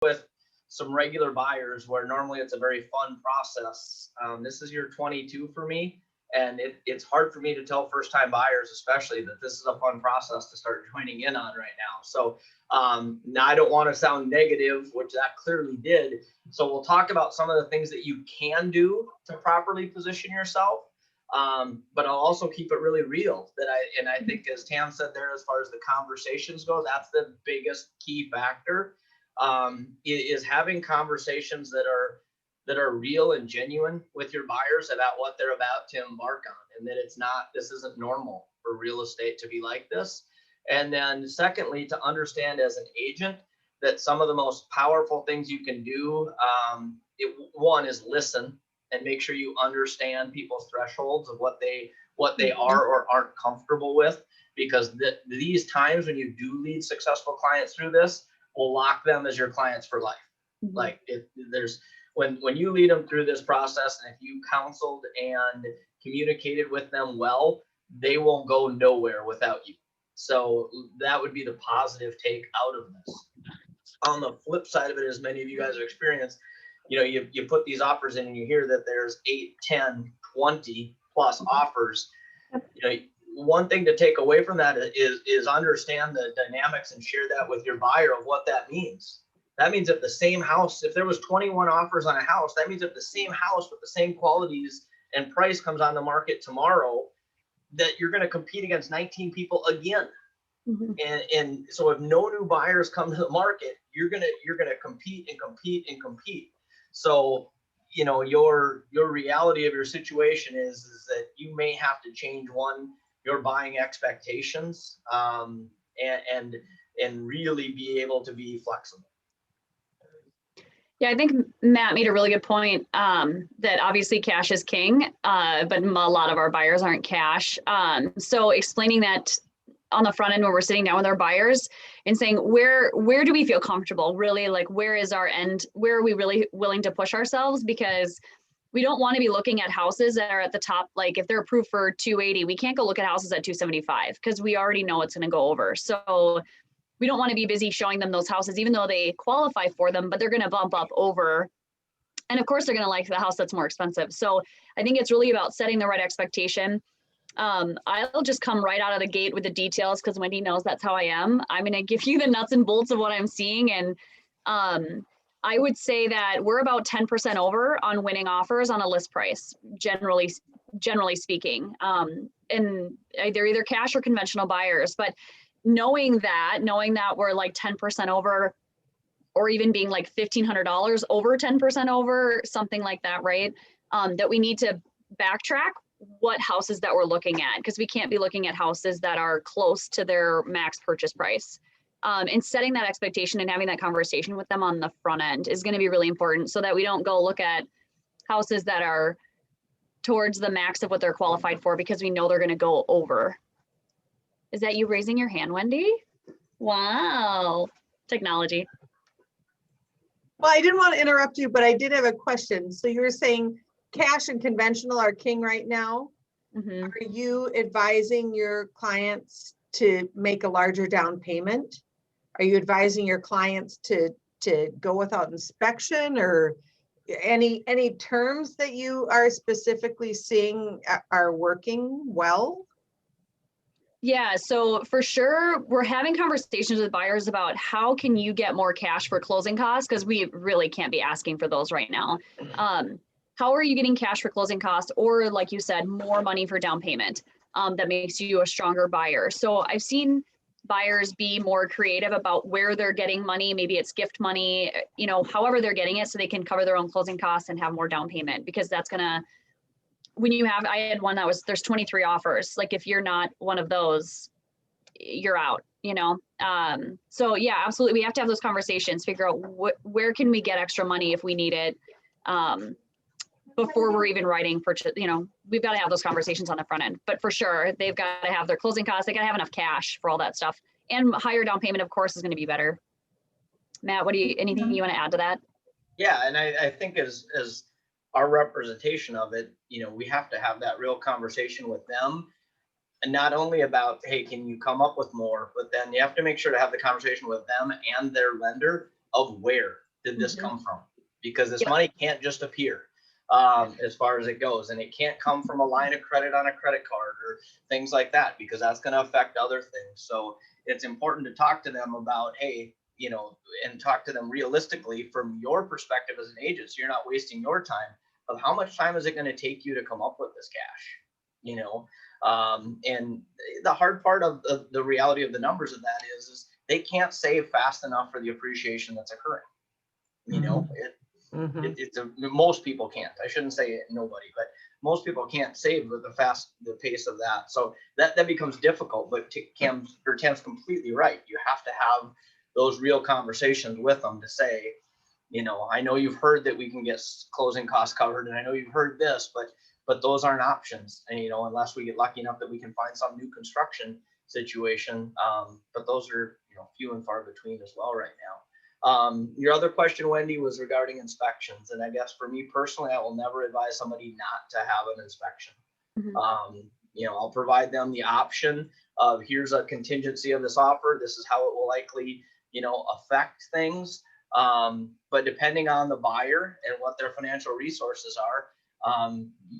with some regular buyers where normally it's a very fun process. This is year 22 for me, and it's hard for me to tell first-time buyers, especially, that this is a fun process to start joining in on right now. So now I don't want to sound negative, which that clearly did. So we'll talk about some of the things that you can do to properly position yourself. But I'll also keep it really real. I think, as Tam said there, as far as the conversations go, that's the biggest key factor. Is having conversations that are real and genuine with your buyers about what they're about to embark on, and that this isn't normal for real estate to be like this. And then secondly, to understand as an agent that some of the most powerful things you can do, one is listen and make sure you understand people's thresholds of what they are or aren't comfortable with, because these times when you do lead successful clients through this will lock them as your clients for life. Like when you lead them through this process, and if you counseled and communicated with them well, they won't go nowhere without you. So that would be the positive take out of this. On the flip side of it, as many of you guys have experienced, you put these offers in and you hear that there's 8, 10, 20 plus offers. One thing to take away from that is understand the dynamics and share that with your buyer of what that means. That means if the same house, if there was 21 offers on a house, that means if the same house with the same qualities and price comes on the market tomorrow, that you're going to compete against 19 people again. And so if no new buyers come to the market, you're gonna compete and compete and compete. So your reality of your situation is that you may have to change your buying expectations, and really be able to be flexible. Yeah, I think Matt made a really good point, that obviously cash is king, but a lot of our buyers aren't cash. So explaining that on the front end when we're sitting down with our buyers and saying, where do we feel comfortable? Really, like, where is our end? Where are we really willing to push ourselves? Because we don't want to be looking at houses that are at the top. Like, if they're approved for 280, we can't go look at houses at 275 because we already know it's going to go over. So we don't want to be busy showing them those houses, even though they qualify for them, but they're going to bump up over. And of course, they're going to like the house that's more expensive. So I think it's really about setting the right expectation. I'll just come right out of the gate with the details because Wendy knows that's how I am. I'm going to give you the nuts and bolts of what I'm seeing. And I would say that we're about 10% over on winning offers on a list price, generally speaking. And they're either cash or conventional buyers. But knowing that we're like 10% over, or even being like $1,500 over 10% over, something like that, right? That we need to backtrack what houses that we're looking at, because we can't be looking at houses that are close to their max purchase price. And setting that expectation and having that conversation with them on the front end is going to be really important, so that we don't go look at houses that are towards the max of what they're qualified for, because we know they're going to go over. Is that you raising your hand, Wendy? Wow, technology. Well, I didn't want to interrupt you, but I did have a question. So you were saying cash and conventional are king right now. Are you advising your clients to make a larger down payment? Are you advising your clients to go without inspection, or any terms that you are specifically seeing are working well? Yeah, so for sure, we're having conversations with buyers about how can you get more cash for closing costs, because we really can't be asking for those right now. How are you getting cash for closing costs, or like you said, more money for down payment that makes you a stronger buyer? So I've seen buyers be more creative about where they're getting money. Maybe it's gift money, however they're getting it, so they can cover their own closing costs and have more down payment, because that's gonna, I had one that was, there's 23 offers. Like, if you're not one of those, you're out, So yeah, absolutely. We have to have those conversations, figure out where can we get extra money if we need it, before we're even writing purchase. We've got to have those conversations on the front end. But for sure, they've got to have their closing costs. They got to have enough cash for all that stuff. And higher down payment, of course, is going to be better. Matt, anything you want to add to that? Yeah, and I think as our representation of it, we have to have that real conversation with them, and not only about, hey, can you come up with more, but then you have to make sure to have the conversation with them and their lender of where. did this Mhm. come from? Because this Yep. money can't just appear as far as it goes. And it can't come from a line of credit on a credit card or things like that, because that's going to affect other things. So it's important to talk to them about, hey, you know, and talk to them realistically from your perspective as an agent. So you're not wasting your time of how much time is it going to take you to come up with this cash, you know? And the hard part of the reality of the numbers of that is they can't save fast enough for the appreciation that's occurring. You know, Mhm. most people can't. I shouldn't say nobody, but most people can't save with the pace of that. So that becomes difficult. But Tam's completely right. You have to have those real conversations with them to say, you know, I know you've heard that we can get closing costs covered, and I know you've heard this, but those aren't options. And you know, unless we get lucky enough that we can find some new construction situation, but those are, you know, few and far between as well right now. Your other question, Wendy, was regarding inspections, and I guess for me personally, I will never advise somebody not to have an inspection. Mhm. You know, I'll provide them the option of, here's a contingency of this offer. This is how it will likely, you know, affect things. But depending on the buyer and what their financial resources are,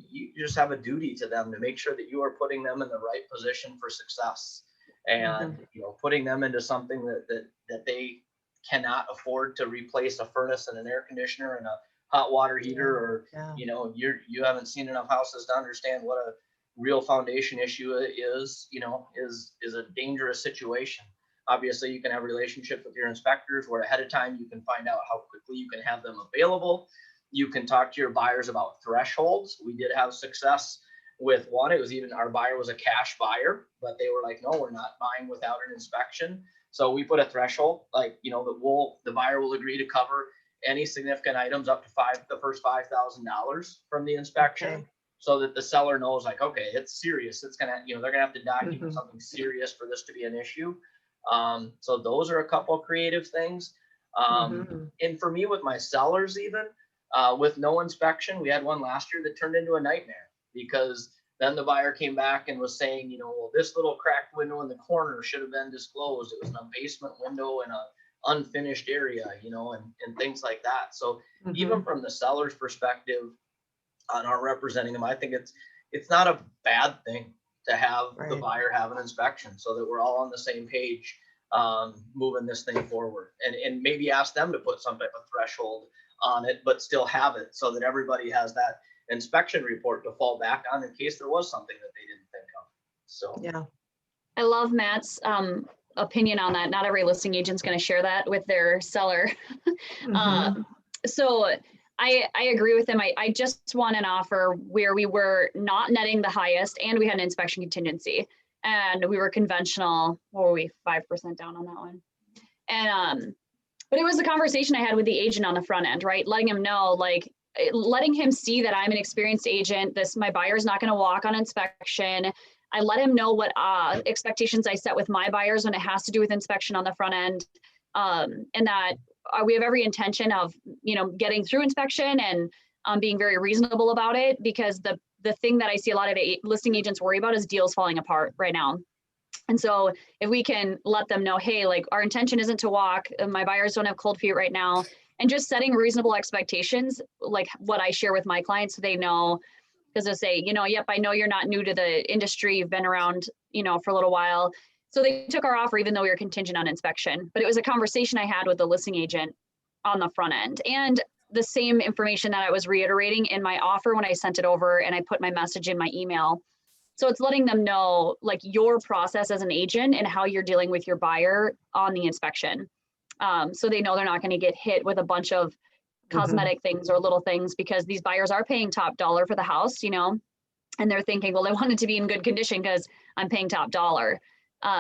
you just have a duty to them to make sure that you are putting them in the right position for success, and you know, putting them into something that they cannot afford to replace a furnace and an air conditioner and a hot water heater, or Yeah. you know, you haven't seen enough houses to understand what a real foundation issue is, you know, is a dangerous situation. Obviously, you can have a relationship with your inspectors where ahead of time you can find out how quickly you can have them available. You can talk to your buyers about thresholds. We did have success with one. It was even, our buyer was a cash buyer, but they were like, no, we're not buying without an inspection. So we put a threshold, like, you know, the buyer will agree to cover any significant items up to the first $5,000 from the inspection. Okay. So that the seller knows, like, okay, it's serious. It's gonna, you know, they're gonna have to document Mhm. something serious for this to be an issue. So those are a couple of creative things. Mhm. And for me, with my sellers, even with no inspection, we had one last year that turned into a nightmare, because then the buyer came back and was saying, you know, well, this little cracked window in the corner should have been disclosed. It was a basement window in a unfinished area, you know, and things like that. So even Mhm. from the seller's perspective, on our representing them, I think it's not a bad thing to have the Right. buyer have an inspection, so that we're all on the same page, moving this thing forward, and maybe ask them to put some type of threshold on it, but still have it so that everybody has that inspection report to fall back on in case there was something that they didn't think of. So Yeah. I love Matt's opinion on that. Not every listing agent's going to share that with their seller. Mhm. So I agree with him. I just won an offer where we were not netting the highest and we had an inspection contingency, and we were conventional. What were we, 5% down on that one? And but it was a conversation I had with the agent on the front end, right? Letting him know, like, letting him see that I'm an experienced agent. My buyer's not going to walk on inspection. I let him know what expectations I set with my buyers when it has to do with inspection on the front end, and that we have every intention of, you know, getting through inspection and being very reasonable about it, because the thing that I see a lot of listing agents worry about is deals falling apart right now. And so if we can let them know, hey, like, our intention isn't to walk, my buyers don't have cold feet right now, and just setting reasonable expectations, like what I share with my clients, so they know, because they'll say, you know, yep, I know you're not new to the industry, you've been around, you know, for a little while. So they took our offer even though we were contingent on inspection. But it was a conversation I had with the listing agent on the front end, and the same information that I was reiterating in my offer when I sent it over, and I put my message in my email. So it's letting them know, like, your process as an agent and how you're dealing with your buyer on the inspection. So they know they're not going to get hit with a bunch of cosmetic things or little things, because these buyers are paying top dollar for the house, you know, and they're thinking, well, I want it to be in good condition because I'm paying top dollar.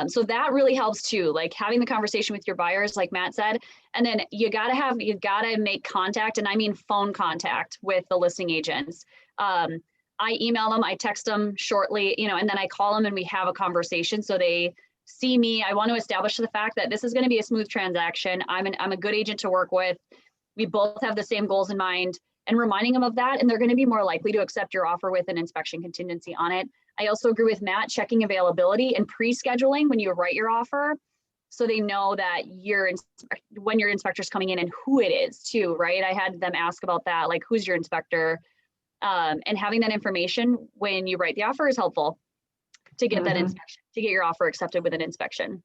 So that really helps too, like having the conversation with your buyers, like Matt said, and then you gotta make contact, and I mean phone contact with the listing agents. I email them, I text them shortly, you know, and then I call them and we have a conversation so they see me. I want to establish the fact that this is going to be a smooth transaction. I'm a good agent to work with. We both have the same goals in mind, and reminding them of that, and they're going to be more likely to accept your offer with an inspection contingency on it. I also agree with Matt, checking availability and pre-scheduling when you write your offer. so they know that when your inspector's coming in and who it is too, right? I had them ask about that, like, who's your inspector? And having that information when you write the offer is helpful to get that inspection, to get your offer accepted with an inspection.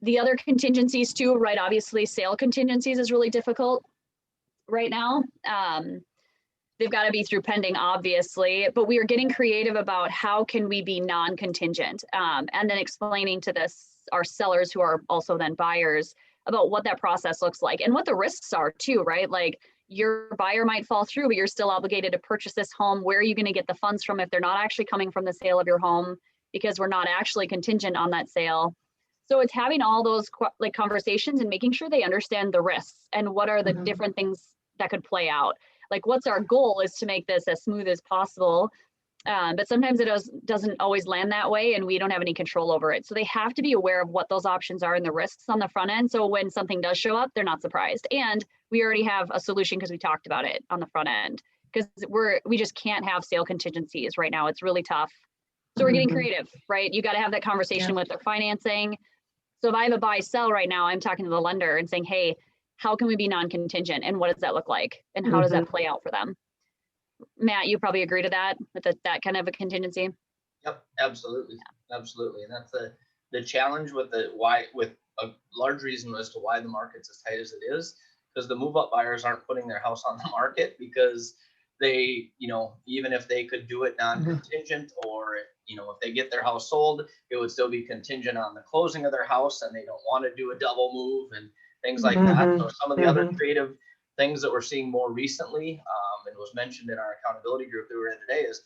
The other contingencies too, right? Obviously, sale contingencies is really difficult right now. They've got to be through pending, obviously, but we are getting creative about how can we be non-contingent, and then explaining to our sellers who are also then buyers about what that process looks like and what the risks are too, right? Like, your buyer might fall through, but you're still obligated to purchase this home. Where are you going to get the funds from if they're not actually coming from the sale of your home, because we're not actually contingent on that sale? So it's having all those like conversations and making sure they understand the risks and what are the different things that could play out. Like, what's our goal is to make this as smooth as possible. But sometimes it doesn't always land that way, and we don't have any control over it. So they have to be aware of what those options are and the risks on the front end. So when something does show up, they're not surprised. And we already have a solution because we talked about it on the front end, because we just can't have sale contingencies right now. It's really tough. So we're getting creative, right? You got to have that conversation with their financing. So if I have a buy sell right now, I'm talking to the lender and saying, hey, how can we be non-contingent, and what does that look like, and how does that play out for them? Matt, you probably agree to that, with that kind of a contingency? Yep, absolutely. Absolutely. And that's the challenge with with a large reason as to why the market's as tight as it is, because the move up buyers aren't putting their house on the market because they, even if they could do it non-contingent, or, if they get their house sold, it would still be contingent on the closing of their house, and they don't want to do a double move and things like that. So some of the other creative things that we're seeing more recently, and was mentioned in our accountability group that we're in today, is,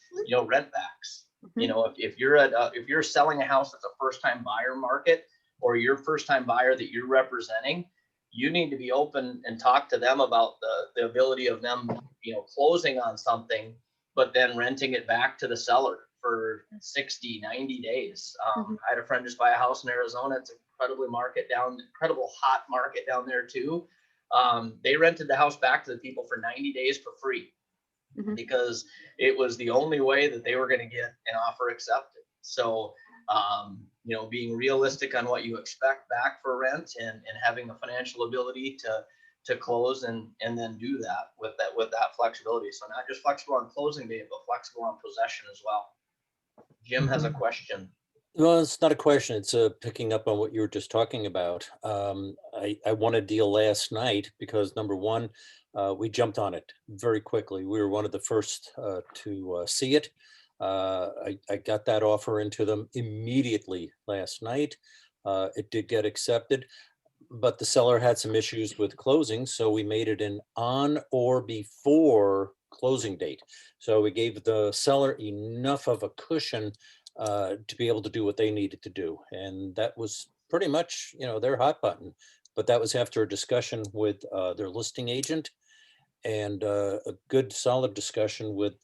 rent backs. If you're selling a house that's a first time buyer market, or your first time buyer that you're representing, you need to be open and talk to them about the ability of them, closing on something, but then renting it back to the seller for 60, 90 days. I had a friend just buy a house in Arizona. It's incredible hot market down there too. They rented the house back to the people for 90 days for free, because it was the only way that they were going to get an offer accepted. So, being realistic on what you expect back for rent, and having the financial ability to close and then do that with that flexibility. So not just flexible on closing date, but flexible on possession as well. Jim has a question. Well, it's not a question. It's picking up on what you were just talking about. I won a deal last night because, number one, we jumped on it very quickly. We were one of the first to see it. I got that offer into them immediately last night. It did get accepted, but the seller had some issues with closing, so we made it an on or before closing date. So we gave the seller enough of a cushion to be able to do what they needed to do. And that was pretty much, their hot button. But that was after a discussion with their listing agent, and a good solid discussion with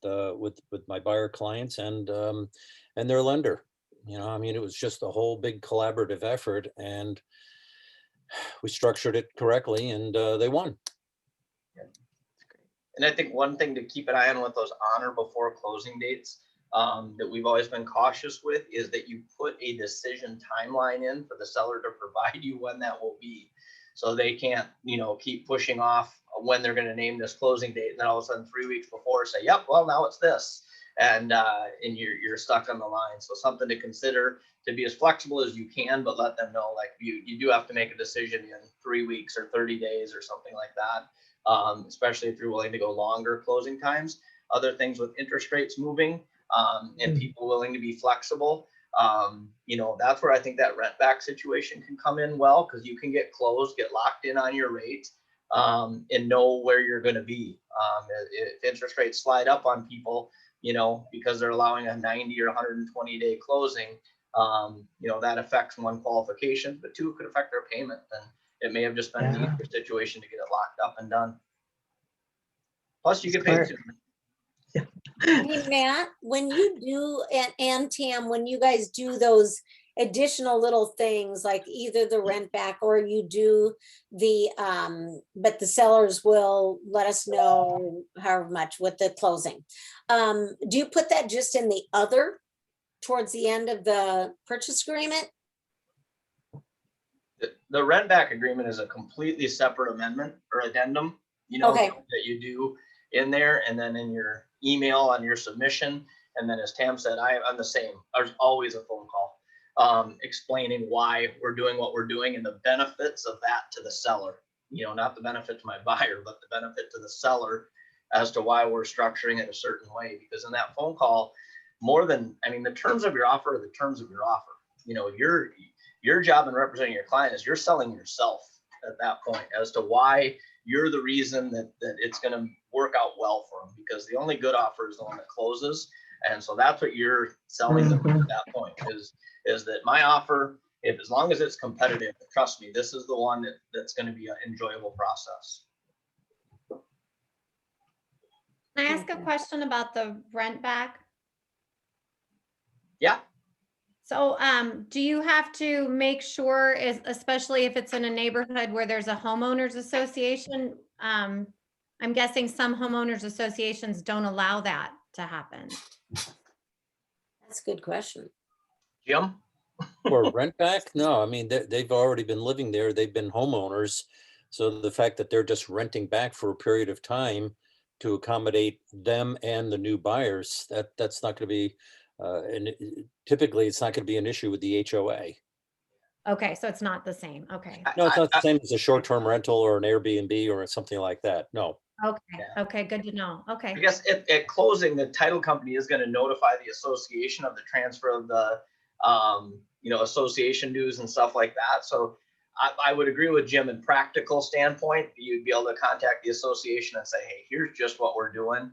my buyer clients and their lender. It was just a whole big collaborative effort, and we structured it correctly, and they won. And I think one thing to keep an eye on with those on or before closing dates, that we've always been cautious with, is that you put a decision timeline in for the seller to provide you when that will be. So they can't, keep pushing off when they're going to name this closing date, and then all of a sudden 3 weeks before say, yep, well, now it's this. And you're stuck on the line. So something to consider, to be as flexible as you can, but let them know, like, you do have to make a decision in 3 weeks or 30 days or something like that, especially if you're willing to go longer closing times. Other things with interest rates moving, and people willing to be flexible, that's where I think that rent back situation can come in well, because you can get closed, get locked in on your rate, and know where you're going to be. If interest rates slide up on people, because they're allowing a 90 or 120 day closing, that affects one, qualifications, but two, it could affect their payment. And it may have just been an easier situation to get it locked up and done. Plus you get paid soon. Hey, Matt, when you do, and Tam, when you guys do those additional little things, like either the rent back or you do but the sellers will let us know however much with the closing. Do you put that just in the other towards the end of the purchase agreement? The rent back agreement is a completely separate amendment or addendum, Okay. that you do in there, and then in your email on your submission. And then as Tam said, I'm the same. There's always a phone call explaining why we're doing what we're doing and the benefits of that to the seller. Not the benefit to my buyer, but the benefit to the seller as to why we're structuring it a certain way. Because in that phone call, the terms of your offer are the terms of your offer. Your job in representing your client is you're selling yourself at that point as to why you're the reason that it's going to work out well for them, because the only good offer is the one that closes. And so that's what you're selling them at that point is that my offer, as long as it's competitive, trust me, this is the one that's going to be an enjoyable process. Can I ask a question about the rent back? Yeah. So, do you have to make sure, especially if it's in a neighborhood where there's a homeowners association? I'm guessing some homeowners associations don't allow that to happen. That's a good question. Jim? Or rent back? No, I mean, they've already been living there. They've been homeowners. So the fact that they're just renting back for a period of time to accommodate them and the new buyers, that's not going to be, and typically it's not going to be an issue with the HOA. Okay, so it's not the same. Okay. No, it's not the same as a short-term rental or an Airbnb or something like that. No. Okay. Yeah. Okay. Good to know. Okay. I guess at closing, the title company is going to notify the association of the transfer of the, association dues and stuff like that. So I would agree with Jim in practical standpoint. You'd be able to contact the association and say, hey, here's just what we're doing.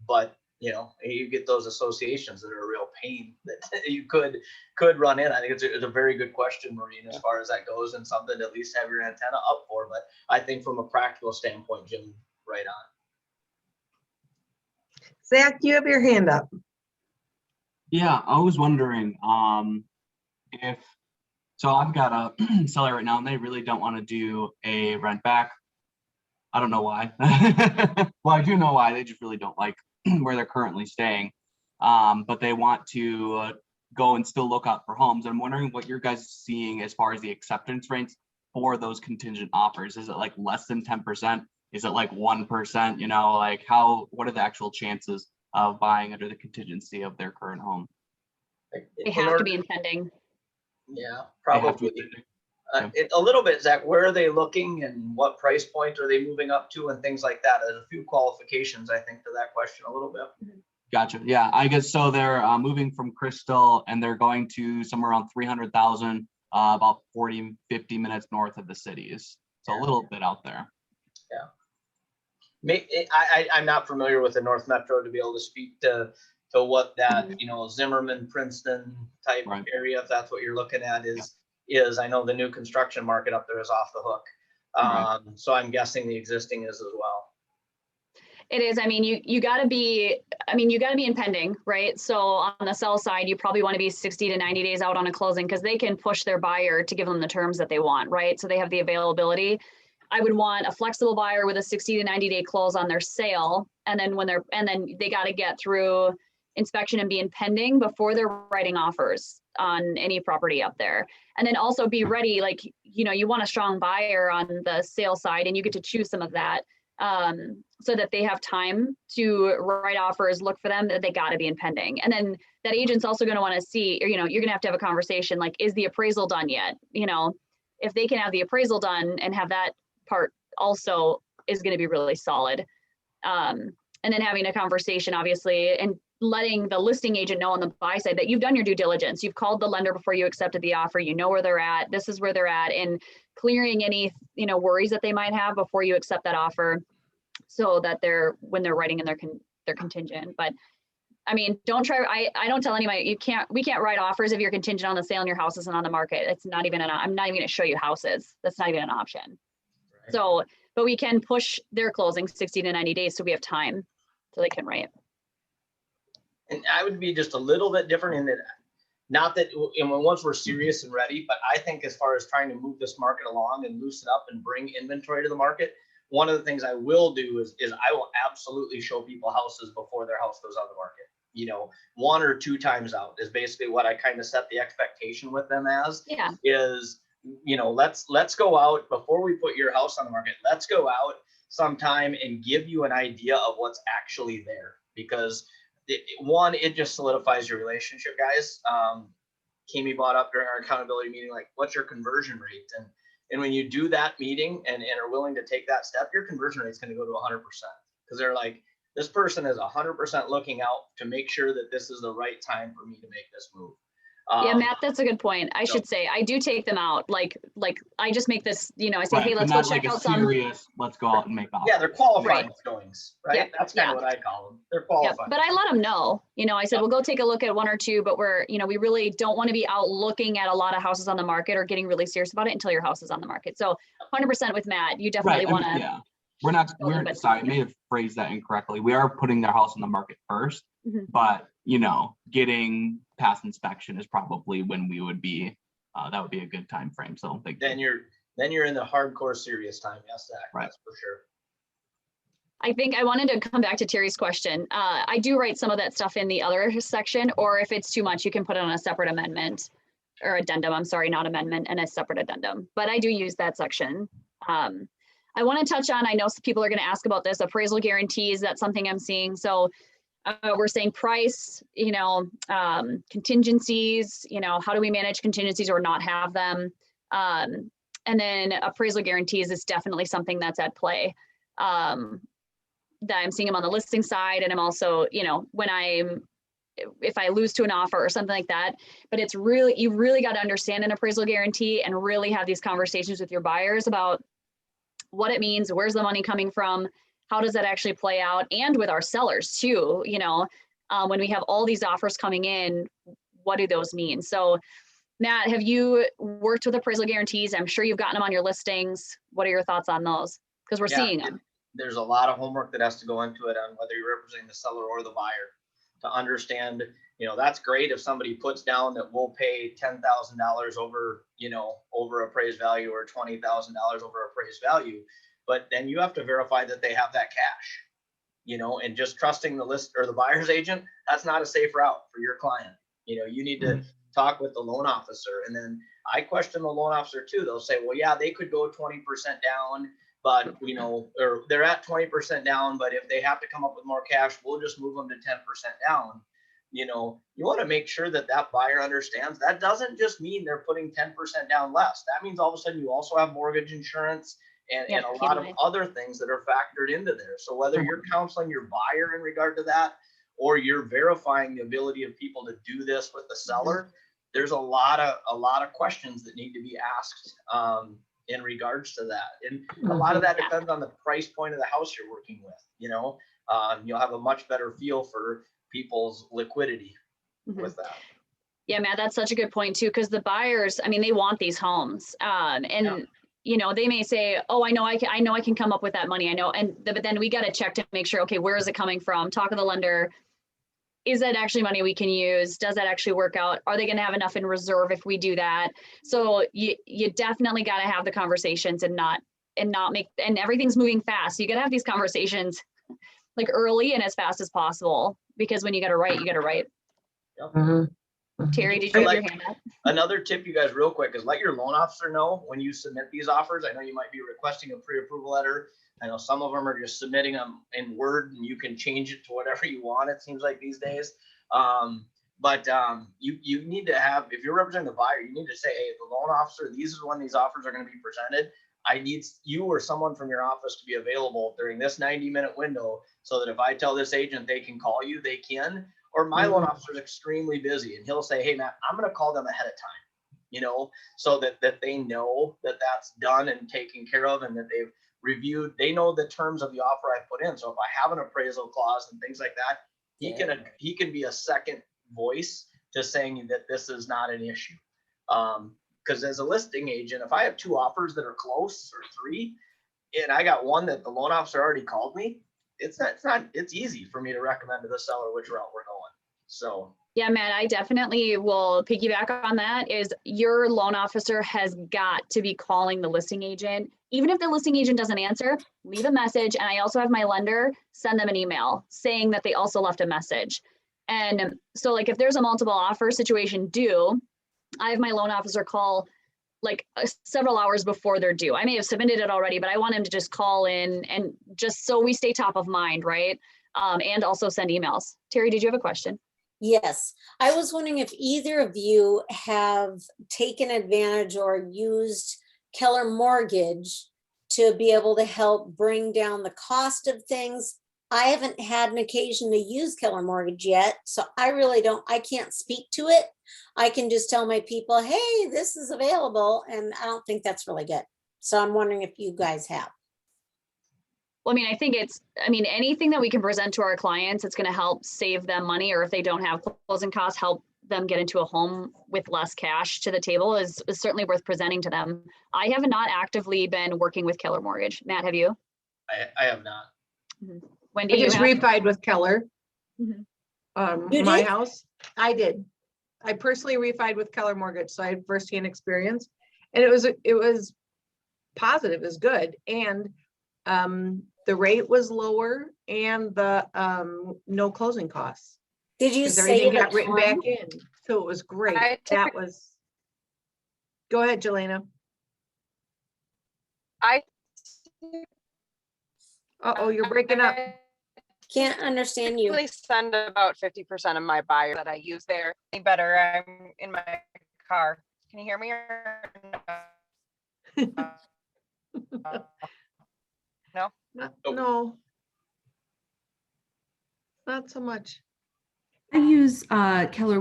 But you get those associations that are a real pain that you could run in. I think it's a very good question, Maureen, as far as that goes, and something to at least have your antenna up for. But I think from a practical standpoint, Jim, right on. Zach, you have your hand up. Yeah, I was wondering if, so I've got a seller right now and they really don't want to do a rent back. I don't know why. Well, I do know why. They just really don't like where they're currently staying. But they want to go and still look out for homes. I'm wondering what your guys are seeing as far as the acceptance rates for those contingent offers. Is it like less than 10%? Is it like 1%? What are the actual chances of buying under the contingency of their current home? They have to be intending. Yeah, They have to probably. be- A little bit, Zach. Where are they looking, and what price point are they moving up to, and things like that? There's a few qualifications, I think, to that question a little bit. Gotcha. Yeah, I guess so. They're moving from Crystal and they're going to somewhere around 300,000, about 40, 50 minutes north of the cities. So a little bit out there. I'm not familiar with the North Metro to be able to speak to what that, Zimmerman, Princeton type Right. area, if that's what you're looking at, is. I know the new construction market up there is off the hook. Right. So I'm guessing the existing is as well. It is. I mean, you got to be impending, right? So on the sell side, you probably want to be 60 to 90 days out on a closing, because they can push their buyer to give them the terms that they want, right? So they have the availability. I would want a flexible buyer with a 60 to 90 day close on their sale. And then they got to get through inspection and be impending before they're writing offers on any property up there. And then also be ready, you want a strong buyer on the sale side, and you get to choose some of that. So that they have time to write offers, look for them, that they got to be impending. And then that agent's also going to want to see, you're going to have a conversation like, is the appraisal done yet? If they can have the appraisal done and have that part also, is going to be really solid. And then having a conversation, obviously, and letting the listing agent know on the buy side that you've done your due diligence. You've called the lender before you accepted the offer. You know where they're at. This is where they're at, and clearing any, worries that they might have before you accept that offer, so that when they're writing in their contingent. But I mean, don't try. I don't tell anybody we can't write offers if you're contingent on the sale and your house isn't on the market. It's not even I'm not even going to show you houses. That's not even an option. Right. So, but we can push their closing 60 to 90 days, so we have time so they can write. And I would be just a little bit different in that, not that, once we're serious and ready, but I think as far as trying to move this market along and loosen up and bring inventory to the market, one of the things I will do is I will absolutely show people houses before their house goes on the market. 1 or 2 times out is basically what I kind of set the expectation with them as. Yeah. Is let's go out before we put your house on the market. Let's go out sometime and give you an idea of what's actually there, because it just solidifies your relationship, guys. Kimi brought up during our accountability meeting, like, what's your conversion rate? And when you do that meeting and are willing to take that step, your conversion rate is going to go to 100%, because they're like, this person is 100% looking out to make sure that this is the right time for me to make this move. Yeah, Matt, that's a good point. I should say, I do take them out. Like I just make this, I say, hey, let's go check out some. Serious, let's go out and make offers. Yeah, they're qualified Right. goings, right? Yeah, That's kind of what I call them. They're qualified. Yeah, but I let them know, I said, we'll go take a look at one or two, but we really don't want to be out looking at a lot of houses on the market or getting really serious about it until your house is on the market. So 100% with Matt, you definitely want to. Yeah, sorry, I may have phrased that incorrectly. We are putting their house on the market first, but getting past inspection is probably when we would be, that would be a good time frame. So then you're in the hardcore serious time. Yes, Zach, right. That's for sure. I think I wanted to come back to Terry's question. I do write some of that stuff in the other section, or if it's too much, you can put it on a separate amendment or addendum. I'm sorry, not amendment, and a separate addendum, but I do use that section. I want to touch on, I know some people are going to ask about this, appraisal guarantees. That's something I'm seeing. So we're saying price, contingencies, how do we manage contingencies or not have them? And then appraisal guarantees is definitely something that's at play. That I'm seeing them on the listing side. And I'm also, if I lose to an offer or something like that, but you really got to understand an appraisal guarantee and really have these conversations with your buyers about what it means, where's the money coming from, how does that actually play out, and with our sellers too, when we have all these offers coming in, what do those mean? So Matt, have you worked with appraisal guarantees? I'm sure you've gotten them on your listings. What are your thoughts on those? Because we're seeing them. There's a lot of homework that has to go into it on whether you're representing the seller or the buyer to understand, that's great if somebody puts down that we'll pay $10,000 over appraised value or $20,000 over appraised value. But then you have to verify that they have that cash, and just trusting the list or the buyer's agent, that's not a safe route for your client. You need to talk with the loan officer. And then I question the loan officer too. They'll say, well, yeah, they could go 20% down, but, or they're at 20% down, but if they have to come up with more cash, we'll just move them to 10% down. You want to make sure that buyer understands that doesn't just mean they're putting 10% down less. That means all of a sudden you also have mortgage insurance and a lot of other things that are factored into there. So whether you're counseling your buyer in regard to that, or you're verifying the ability of people to do this with the seller, there's a lot of questions that need to be asked in regards to that. And a lot of that depends on the price point of the house you're working with. You'll have a much better feel for people's liquidity with that. Yeah, Matt, that's such a good point too, because the buyers, they want these homes, they may say, oh, I know I can come up with that money. I know. But then we got to check to make sure, okay, where is it coming from? Talk to the lender. Is that actually money we can use? Does that actually work out? Are they going to have enough in reserve if we do that? So you definitely got to have the conversations and not make, and everything's moving fast. So you got to have these conversations like early and as fast as possible, because when you got to write, you got to write. Yep. Terry, did you have your hand up? Another tip, you guys, real quick, is let your loan officer know when you submit these offers. I know you might be requesting a pre-approval letter. I know some of them are just submitting them in Word, and you can change it to whatever you want, it seems like these days. But you need to have, if you're representing the buyer, you need to say, hey, the loan officer, these is when these offers are going to be presented. I need you or someone from your office to be available during this 90-minute window, so that if I tell this agent they can call you, they can. Or my loan officer is extremely busy, and he'll say, hey, Matt, I'm going to call them ahead of time, so that they know that that's done and taken care of, and that they've reviewed, they know the terms of the offer I put in. So if I have an appraisal clause and things like that, he can be a second voice to saying that this is not an issue. Because as a listing agent, if I have two offers that are close or three, and I got one that the loan officer already called me, it's easy for me to recommend to the seller which route we're going. So yeah, Matt, I definitely will piggyback on that. Is your loan officer has got to be calling the listing agent. Even if the listing agent doesn't answer, leave a message. And I also have my lender send them an email saying that they also left a message. And so like if there's a multiple offer situation due, I have my loan officer call like several hours before they're due. I may have submitted it already, but I want him to just call in and just so we stay top of mind, right? And also send emails. Terry, did you have a question? Yes, I was wondering if either of you have taken advantage or used Keller Mortgage to be able to help bring down the cost of things. I haven't had an occasion to use Keller Mortgage yet, so I can't speak to it. I can just tell my people, hey, this is available, and I don't think that's really good. So I'm wondering if you guys have. Well, I mean, I mean, anything that we can present to our clients, it's going to help save them money, or if they don't have closing costs, help them get into a home with less cash to the table is certainly worth presenting to them. I have not actively been working with Keller Mortgage. Matt, have you? I have not. Wendy, I you just have? refied with Keller. Mhm. You My did? house, I did. I personally refied with Keller Mortgage, so I had firsthand experience. And it was positive, it was good. And the rate was lower and the no closing costs. Did you Because everything save a got written ton? back in. So it was great. That was. Go ahead, Jelena. I Uh-oh, you're breaking up. Can't understand you. typically send about 50% of my buyers that I use there. Any better? I'm in my car. Can you hear me? Or no? No. Not so much. I use Keller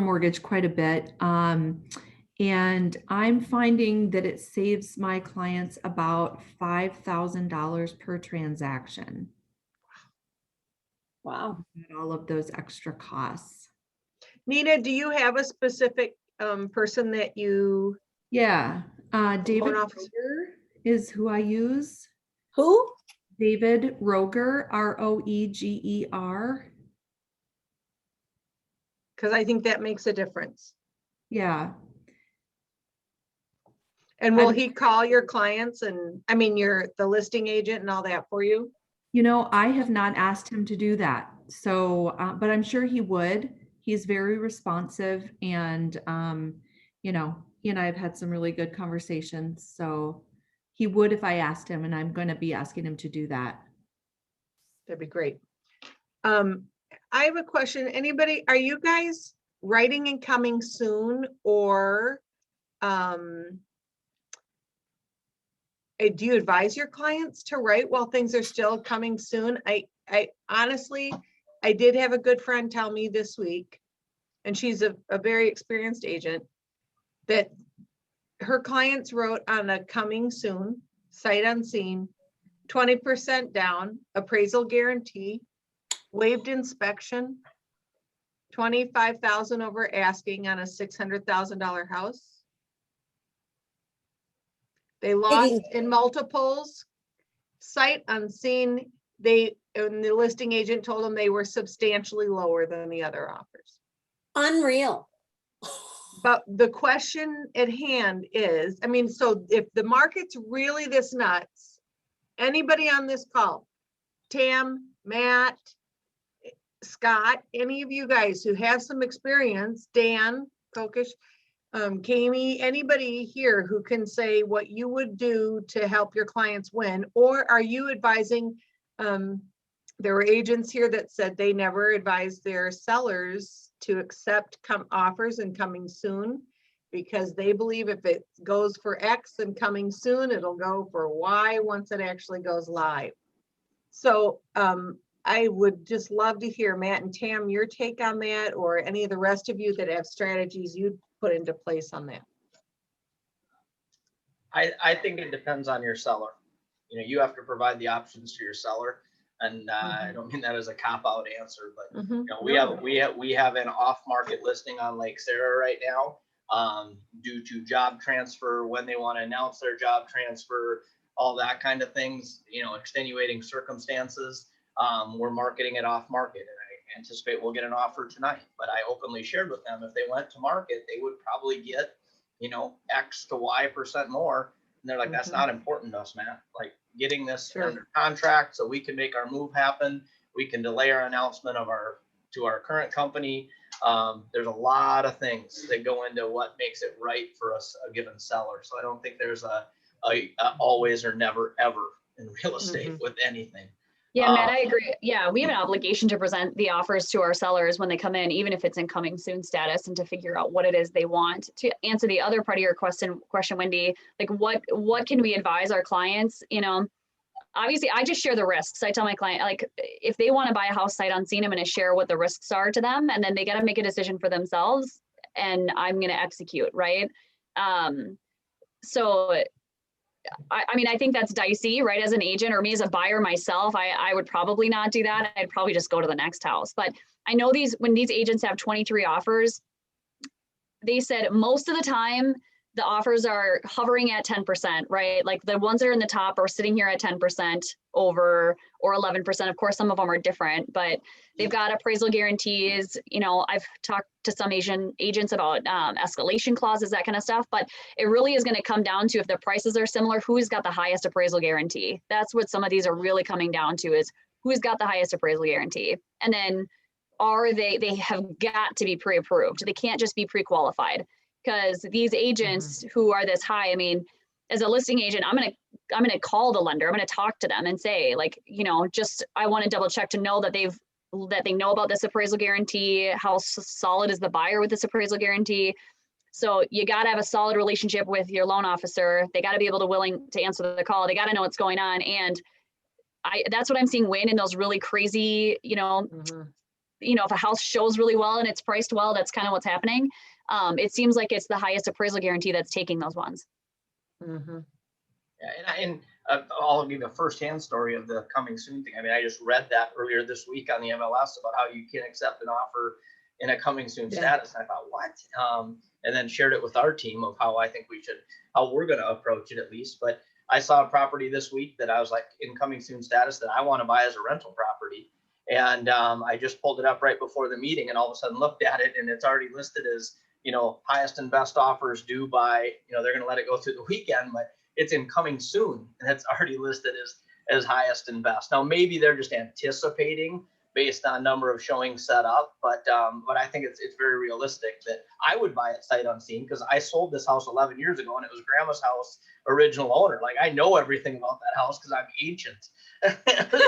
Mortgage quite a bit. And I'm finding that it saves my clients about $5,000 per transaction. Wow. All of those extra costs. Nina, do you have a specific person that you? Yeah, David office? Roger is who I use. Who? David Roger, Roeger. Because I think that makes a difference. Yeah. And will he call your clients and, I mean, the listing agent and all that for you? You know, I have not asked him to do that. So, but I'm sure he would. He's very responsive and, you know, he and I have had some really good conversations. So he would if I asked him, and I'm going to be asking him to do that. That'd be great. I have a question. Anybody, are you guys writing and coming soon, or do you advise your clients to write while things are still coming soon? I honestly, I did have a good friend tell me this week, and she's a very experienced agent, that her clients wrote on a coming soon, sight unseen, 20% down, appraisal guarantee, waived inspection, 25,000 over asking on a $600,000 house. They lost in multiples, sight unseen. And the listing agent told them they were substantially lower than the other offers. Unreal. But the question at hand is, I mean, so if the market's really this nuts, anybody on this call, Tam, Matt, Scott, any of you guys who have some experience, Dan, Kokish, Kami, anybody here who can say what you would do to help your clients win, or are you advising, there were agents here that said they never advised their sellers to accept offers and coming soon, because they believe if it goes for X and coming soon, it'll go for Y once it actually goes live. So I would just love to hear, Matt and Tam, your take on that, or any of the rest of you that have strategies you'd put into place on that. I think it depends on your seller. You know, you have to provide the options to your seller. And I don't mean that as a cop-out answer, but you know, we have an off-market listing on Lake Sarah right now, due to job transfer, when they want to announce their job transfer, all that kind of things, you know, extenuating circumstances. We're marketing it off-market, and I anticipate we'll get an offer tonight. But I openly shared with them, if they went to market, they would probably get, you know, X to Y% more. And they're like, that's not important to us, Matt. Like, getting this under contract so we can make our move happen. We can delay our announcement of to our current company. There's a lot of things that go into what makes it right for us, a given seller. So I don't think there's a always or never ever in real estate with anything. Yeah, Matt, I agree. Yeah, we have an obligation to present the offers to our sellers when they come in, even if it's in coming soon status, and to figure out what it is they want. To answer the other part of your question, Wendy, like what can we advise our clients? You know, obviously I just share the risks. I tell my client, like, if they want to buy a house sight unseen, I'm going to share what the risks are to them, and then they got to make a decision for themselves, and I'm going to execute, right? So I mean, I think that's dicey, right? As an agent, or me as a buyer myself, I would probably not do that. I'd probably just go to the next house. But I know when these agents have 23 offers, they said most of the time the offers are hovering at 10%, right? Like the ones that are in the top are sitting here at 10% over or 11%. Of course, some of them are different, but they've got appraisal guarantees. You know, I've talked to some Asian agents about escalation clauses, that kind of stuff, but it really is going to come down to, if the prices are similar, who's got the highest appraisal guarantee. That's what some of these are really coming down to, is who's got the highest appraisal guarantee. And then they have got to be pre-approved. They can't just be pre-qualified, because these agents who are this high, I mean, as a listing agent, I'm going to call the lender. I'm going to talk to them and say, like, you know, just, I want to double check to know that they know about this appraisal guarantee. How solid is the buyer with this appraisal guarantee? So you got to have a solid relationship with your loan officer. They got to be able to willing to answer the call. They got to know what's going on. And that's what I'm seeing win in those really crazy, you know, if a house shows really well and it's priced well, that's kind of what's happening. It seems like it's the highest appraisal guarantee that's taking those ones. Yeah, and I'll give you a firsthand story of the coming soon thing. I mean, I just read that earlier this week on the MLS about how you can accept an offer in a coming soon status. And I thought, what? And then shared it with our team of how I think how we're going to approach it, at least. But I saw a property this week that I was like, in coming soon status, that I want to buy as a rental property. And I just pulled it up right before the meeting, and all of a sudden looked at it, and it's already listed as, you know, highest and best offers due by, you know, they're going to let it go through the weekend, but it's in coming soon, and it's already listed as highest and best. Now, maybe they're just anticipating based on number of showings set up, but I think it's very realistic that I would buy it sight unseen, because I sold this house 11 years ago, and it was Grandma's house, original owner. Like, I know everything about that house because I'm ancient.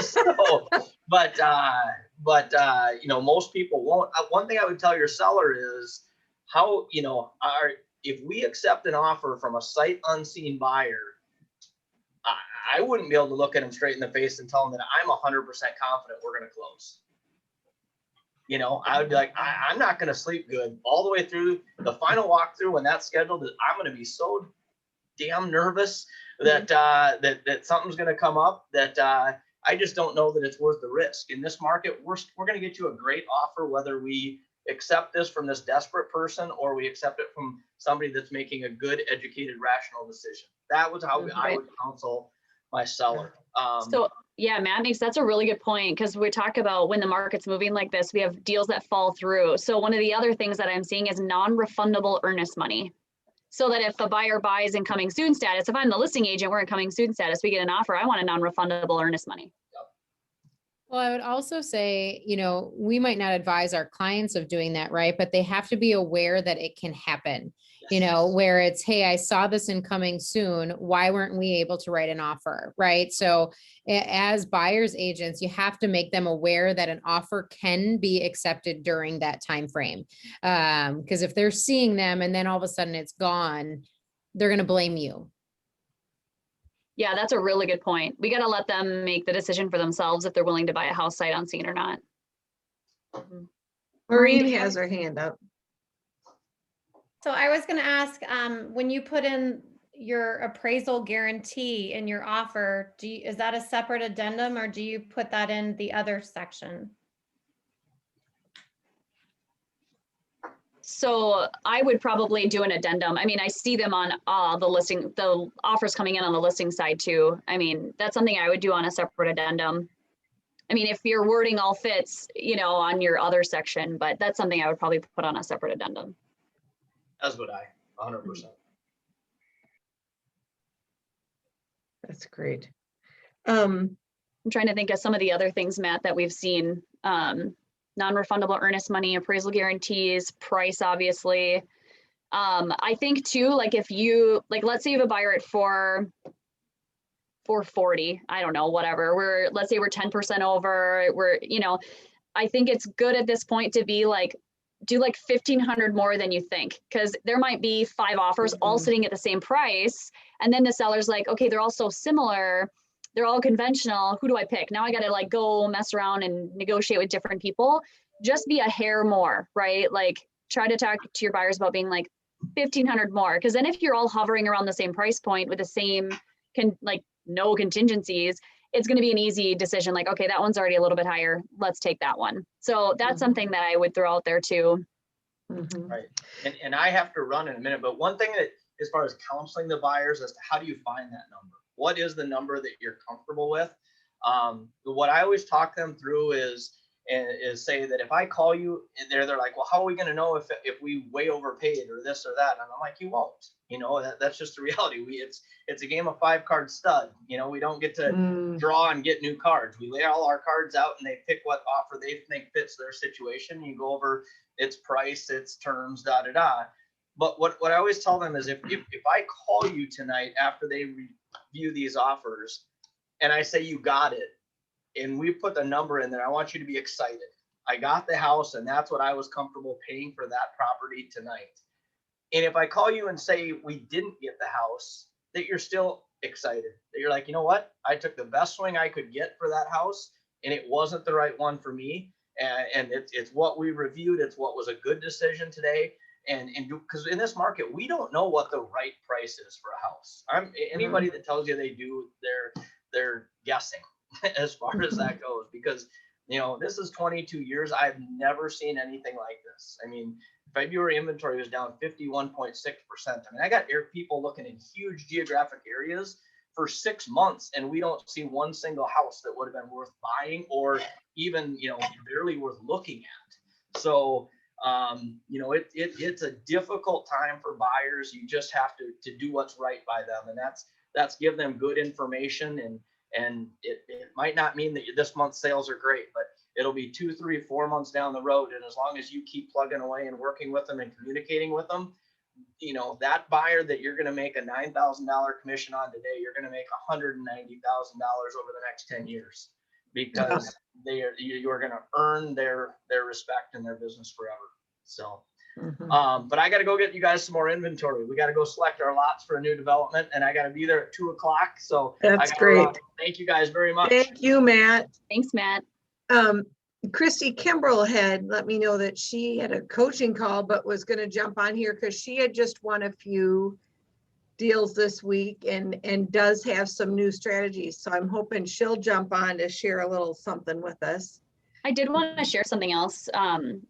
So, but you know, most people won't. One thing I would tell your seller is how, you know, if we accept an offer from a sight unseen buyer, I wouldn't be able to look at them straight in the face and tell them that I'm 100% confident we're going to close. You know, I would be like, I'm not going to sleep good all the way through the final walkthrough when that's scheduled. I'm going to be so damn nervous that that something's going to come up that I just don't know that it's worth the risk. In this market, we're going to get you a great offer, whether we accept this from this desperate person or we accept it from somebody that's making a good, educated, rational decision. That was how I would counsel my seller. So yeah, Matt that's a really good point, because we talk about when the market's moving like this, we have deals that fall through. So one of the other things that I'm seeing is non-refundable earnest money. So that if a buyer buys in coming soon status, if I'm the listing agent, we're in coming soon status, we get an offer, I want a non-refundable earnest money. Well, I would also say, you know, we might not advise our clients of doing that, right? But they have to be aware that it can happen, you know, where it's, hey, I saw this in coming soon. Why weren't we able to write an offer, right? So as buyers agents, you have to make them aware that an offer can be accepted during that time frame. Because if they're seeing them and then all of a sudden it's gone, they're going to blame you. Yeah, that's a really good point. We got to let them make the decision for themselves if they're willing to buy a house sight unseen or not. Maureen has her hand up. So I was going to ask, when you put in your appraisal guarantee in your offer, is that a separate addendum, or do you put that in the other section? So I would probably do an addendum. I mean, I see them on the offers coming in on the listing side too. I mean, that's something I would do on a separate addendum. I mean, if your wording all fits, you know, on your other section, but that's something I would probably put on a separate addendum. As would I, 100%. That's great. I'm trying to think of some of the other things, Matt, that we've seen. non-refundable earnest money, appraisal guarantees, price, obviously. I think too, like if you, like, let's say you have a buyer at 440, I don't know, whatever. Let's say we're 10% over, I think it's good at this point to be like, do like 1,500 more than you think, because there might be 5 offers all sitting at the same price. And then the seller's like, okay, they're all so similar. They're all conventional. Who do I pick? Now I got to like go mess around and negotiate with different people. Just be a hair more, right? Like try to talk to your buyers about being like 1,500 more. Because then if you're all hovering around the same price point with the same, no contingencies, it's going to be an easy decision. Like, okay, that one's already a little bit higher. Let's take that one. So that's something that I would throw out there too. Right. And I have to run in a minute, but one thing that, as far as counseling the buyers as to how do you find that number? What is the number that you're comfortable with? What I always talk them through is say that if I call you and they're like, well, how are we going to know if we way overpaid or this or that? And I'm like, you won't. That's just the reality. It's a game of 5-card stud. We don't get to draw and get new cards. We lay all our cards out and they pick what offer they think fits their situation. You go over its price, its terms, da da da. But what I always tell them is if I call you tonight after they review these offers and I say you got it, and we put the number in there, I want you to be excited. I got the house and that's what I was comfortable paying for that property tonight. And if I call you and say we didn't get the house, that you're still excited, that you're like, you know what? I took the best swing I could get for that house and it wasn't the right one for me. And it's what we reviewed. It's what was a good decision today. And because in this market, we don't know what the right price is for a house. Anybody that tells you they do, they're guessing as far as that goes, because this is 22 years. I've never seen anything like this. I mean, February inventory was down 51.6%. I mean, I got people looking in huge geographic areas for 6 months, and we don't see one single house that would have been worth buying or even, barely worth looking at. So, it's a difficult time for buyers. You just have to do what's right by them. And that's give them good information. And it might not mean that this month's sales are great, but it'll be 2, 3, 4 months down the road. And as long as you keep plugging away and working with them and communicating with them, that buyer that you're going to make a $9,000 commission on today, you're going to make $190,000 over the next 10 years, because you're going to earn their respect and their business forever. So, but I got to go get you guys some more inventory. We got to go select our lots for a new development, and I got to be there at 2:00. So that's great. Thank you guys very much. Thank you, Matt. Thanks, Matt. Christy Kimbrell had let me know that she had a coaching call, but was going to jump on here because she had just won a few deals this week and does have some new strategies. So I'm hoping she'll jump on to share a little something with us. I did want to share something else,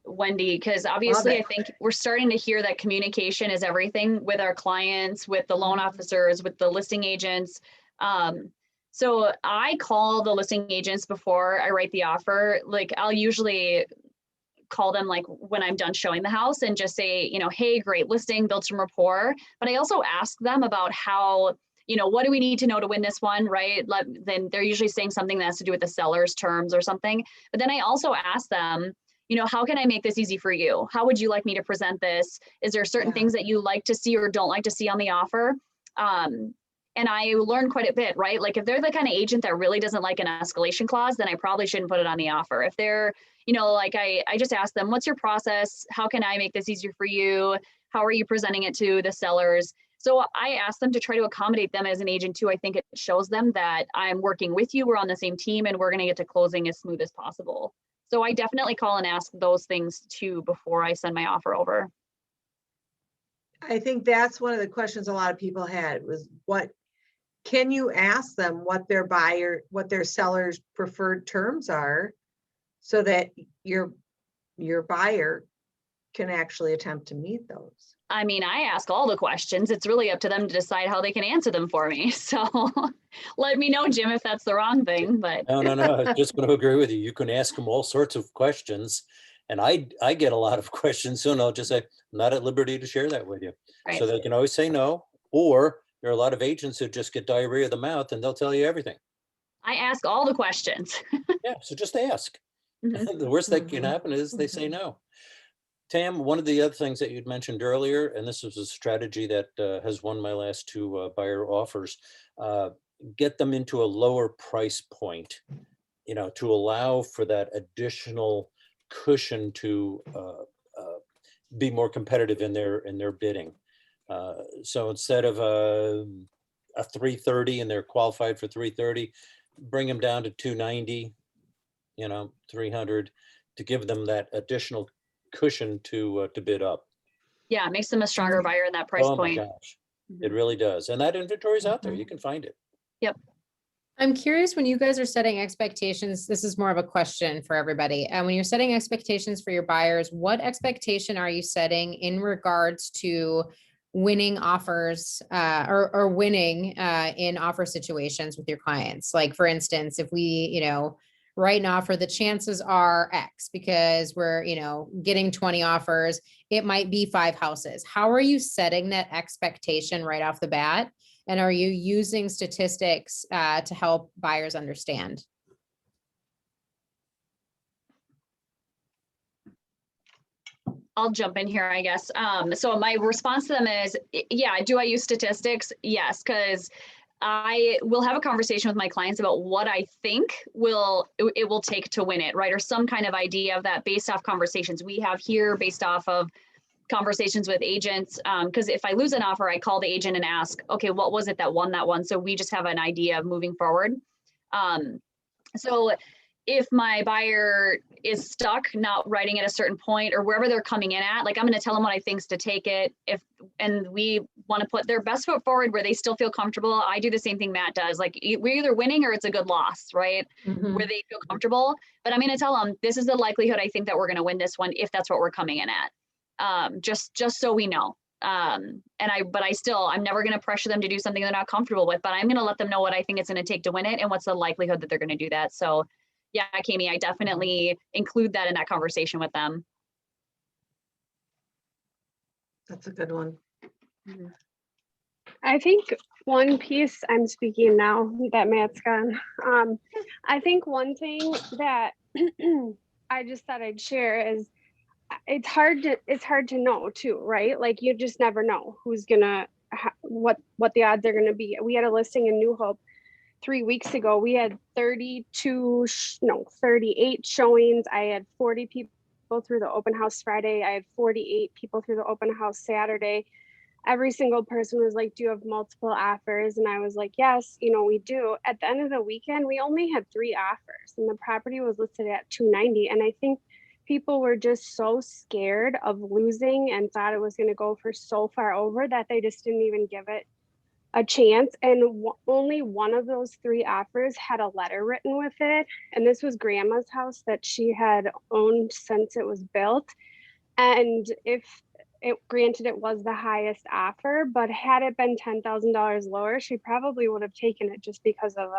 Wendy, because obviously I think we're starting to hear that communication is everything with our clients, with the loan officers, with the listing agents. So I call the listing agents before I write the offer. Like I'll usually call them like when I'm done showing the house and just say, hey, great listing, build some rapport. But I also ask them about how, what do we need to know to win this one, right? Then they're usually saying something that has to do with the seller's terms or something. But then I also ask them, how can I make this easy for you? How would you like me to present this? Is there certain things that you like to see or don't like to see on the offer? And I learned quite a bit, right? Like if they're the kind of agent that really doesn't like an escalation clause, then I probably shouldn't put it on the offer. If they're, like I just ask them, what's your process? How can I make this easier for you? How are you presenting it to the sellers? So I ask them to try to accommodate them as an agent too. I think it shows them that I'm working with you, we're on the same team, and we're going to get to closing as smooth as possible. So I definitely call and ask those things too before I send my offer over. I think that's one of the questions a lot of people had was can you ask them what their seller's preferred terms are so that your buyer can actually attempt to meet those? I mean, I ask all the questions. It's really up to them to decide how they can answer them for me. So let me know, Jim, if that's the wrong thing, but. No, I was just going to agree with you. You can ask them all sorts of questions. And I get a lot of questions soon. I'll just say, I'm not at liberty to share that with you. Right. So they can always say no, or there are a lot of agents who just get diarrhea of the mouth and they'll tell you everything. I ask all the questions. Yeah, so just ask. Mhm. The worst that can happen is they say no. Tam, one of the other things that you'd mentioned earlier, and this is a strategy that has won my last two buyer offers, get them into a lower price point, to allow for that additional cushion to be more competitive in their bidding. So instead of a 330 and they're qualified for 330, bring them down to 290, 300, to give them that additional cushion to bid up. Yeah, it makes them a stronger buyer in that price Oh my point. gosh, it really does. And that inventory is out there. You can find it. Yep. I'm curious, when you guys are setting expectations, this is more of a question for everybody. And when you're setting expectations for your buyers, what expectation are you setting in regards to winning offers or winning in offer situations with your clients? Like, for instance, if we, write an offer, the chances are X because we're, getting 20 offers, it might be 5 houses. How are you setting that expectation right off the bat? And are you using statistics to help buyers understand? I'll jump in here, I guess. So my response to them is, yeah, do I use statistics? Yes, because I will have a conversation with my clients about what I think it will take to win it, right? Or some kind of idea of that based off conversations we have here, based off of conversations with agents. Because if I lose an offer, I call the agent and ask, okay, what was it that won that one? So we just have an idea of moving forward. So if my buyer is stuck not writing at a certain point or wherever they're coming in at, like, I'm going to tell them what I think's to take it. And we want to put their best foot forward where they still feel comfortable. I do the same thing Matt does. Like, we're either winning or it's a good loss, right? Where they feel comfortable. But I'm going to tell them, this is the likelihood I think that we're going to win this one if that's what we're coming in at. Just so we know. I'm never going to pressure them to do something they're not comfortable with, but I'm going to let them know what I think it's going to take to win it and what's the likelihood that they're going to do that. So yeah, Kami, I definitely include that in that conversation with them. That's a good one. I think one piece, I'm speaking now that Matt's gone. I think one thing that I just thought I'd share is it's hard to know too, right? Like, you just never know who's gonna what the odds are gonna be. We had a listing in New Hope 3 weeks ago. We had 38 showings. I had 40 people through the open house Friday. I had 48 people through the open house Saturday. Every single person was like, do you have multiple offers? And I was like, yes, we do. At the end of the weekend, we only had 3 offers and the property was listed at 290. And I think people were just so scared of losing and thought it was going to go for so far over that they just didn't even give it a chance. And only one of those 3 offers had a letter written with it. And this was grandma's house that she had owned since it was built. And granted, it was the highest offer, but had it been $10,000 lower, she probably would have taken it just because of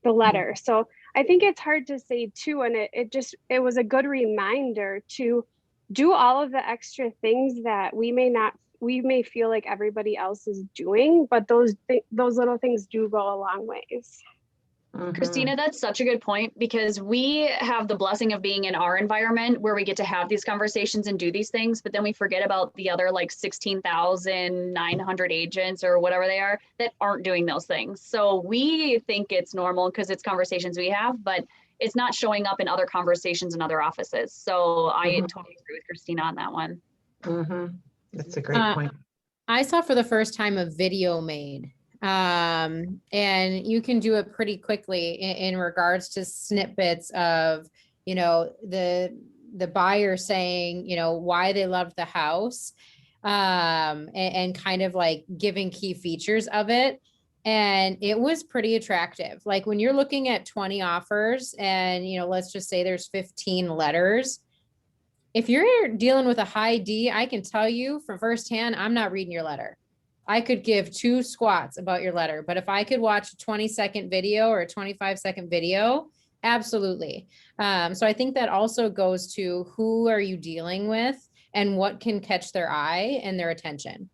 the letter. So I think it's hard to say too. And it was a good reminder to do all of the extra things that we may feel like everybody else is doing, but those little things do go a long ways. Christina, that's such a good point, because we have the blessing of being in our environment where we get to have these conversations and do these things, but then we forget about the other like 16,900 agents or whatever they are that aren't doing those things. So we think it's normal because it's conversations we have, but it's not showing up in other conversations in other offices. So I totally agree with Christina on that one. That's a great point. I saw for the first time a video made. And you can do it pretty quickly in regards to snippets of, the buyer saying, why they loved the house, and kind of like giving key features of it. And it was pretty attractive. Like, when you're looking at 20 offers and, let's just say there's 15 letters. If you're dealing with a high D, I can tell you from firsthand, I'm not reading your letter. I could give 2 squats about your letter, but if I could watch a 20-second video or a 25-second video, absolutely. So I think that also goes to who are you dealing with and what can catch their eye and their attention.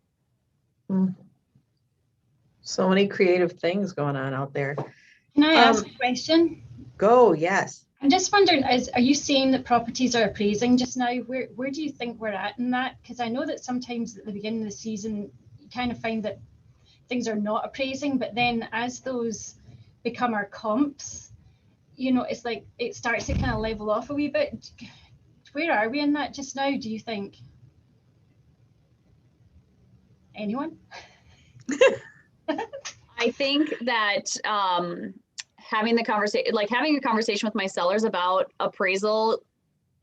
So many creative things going on out there. Can I ask a question? Go, yes. I'm just wondering, are you saying that properties are appraising just now? Where do you think we're at in that? Because I know that sometimes at the beginning of the season, you kind of find that things are not appraising, but then as those become our comps, you know, it's like it starts to kind of level off a wee bit. Where are we in that just now, do you think? Anyone? I think that having a conversation with my sellers about appraisal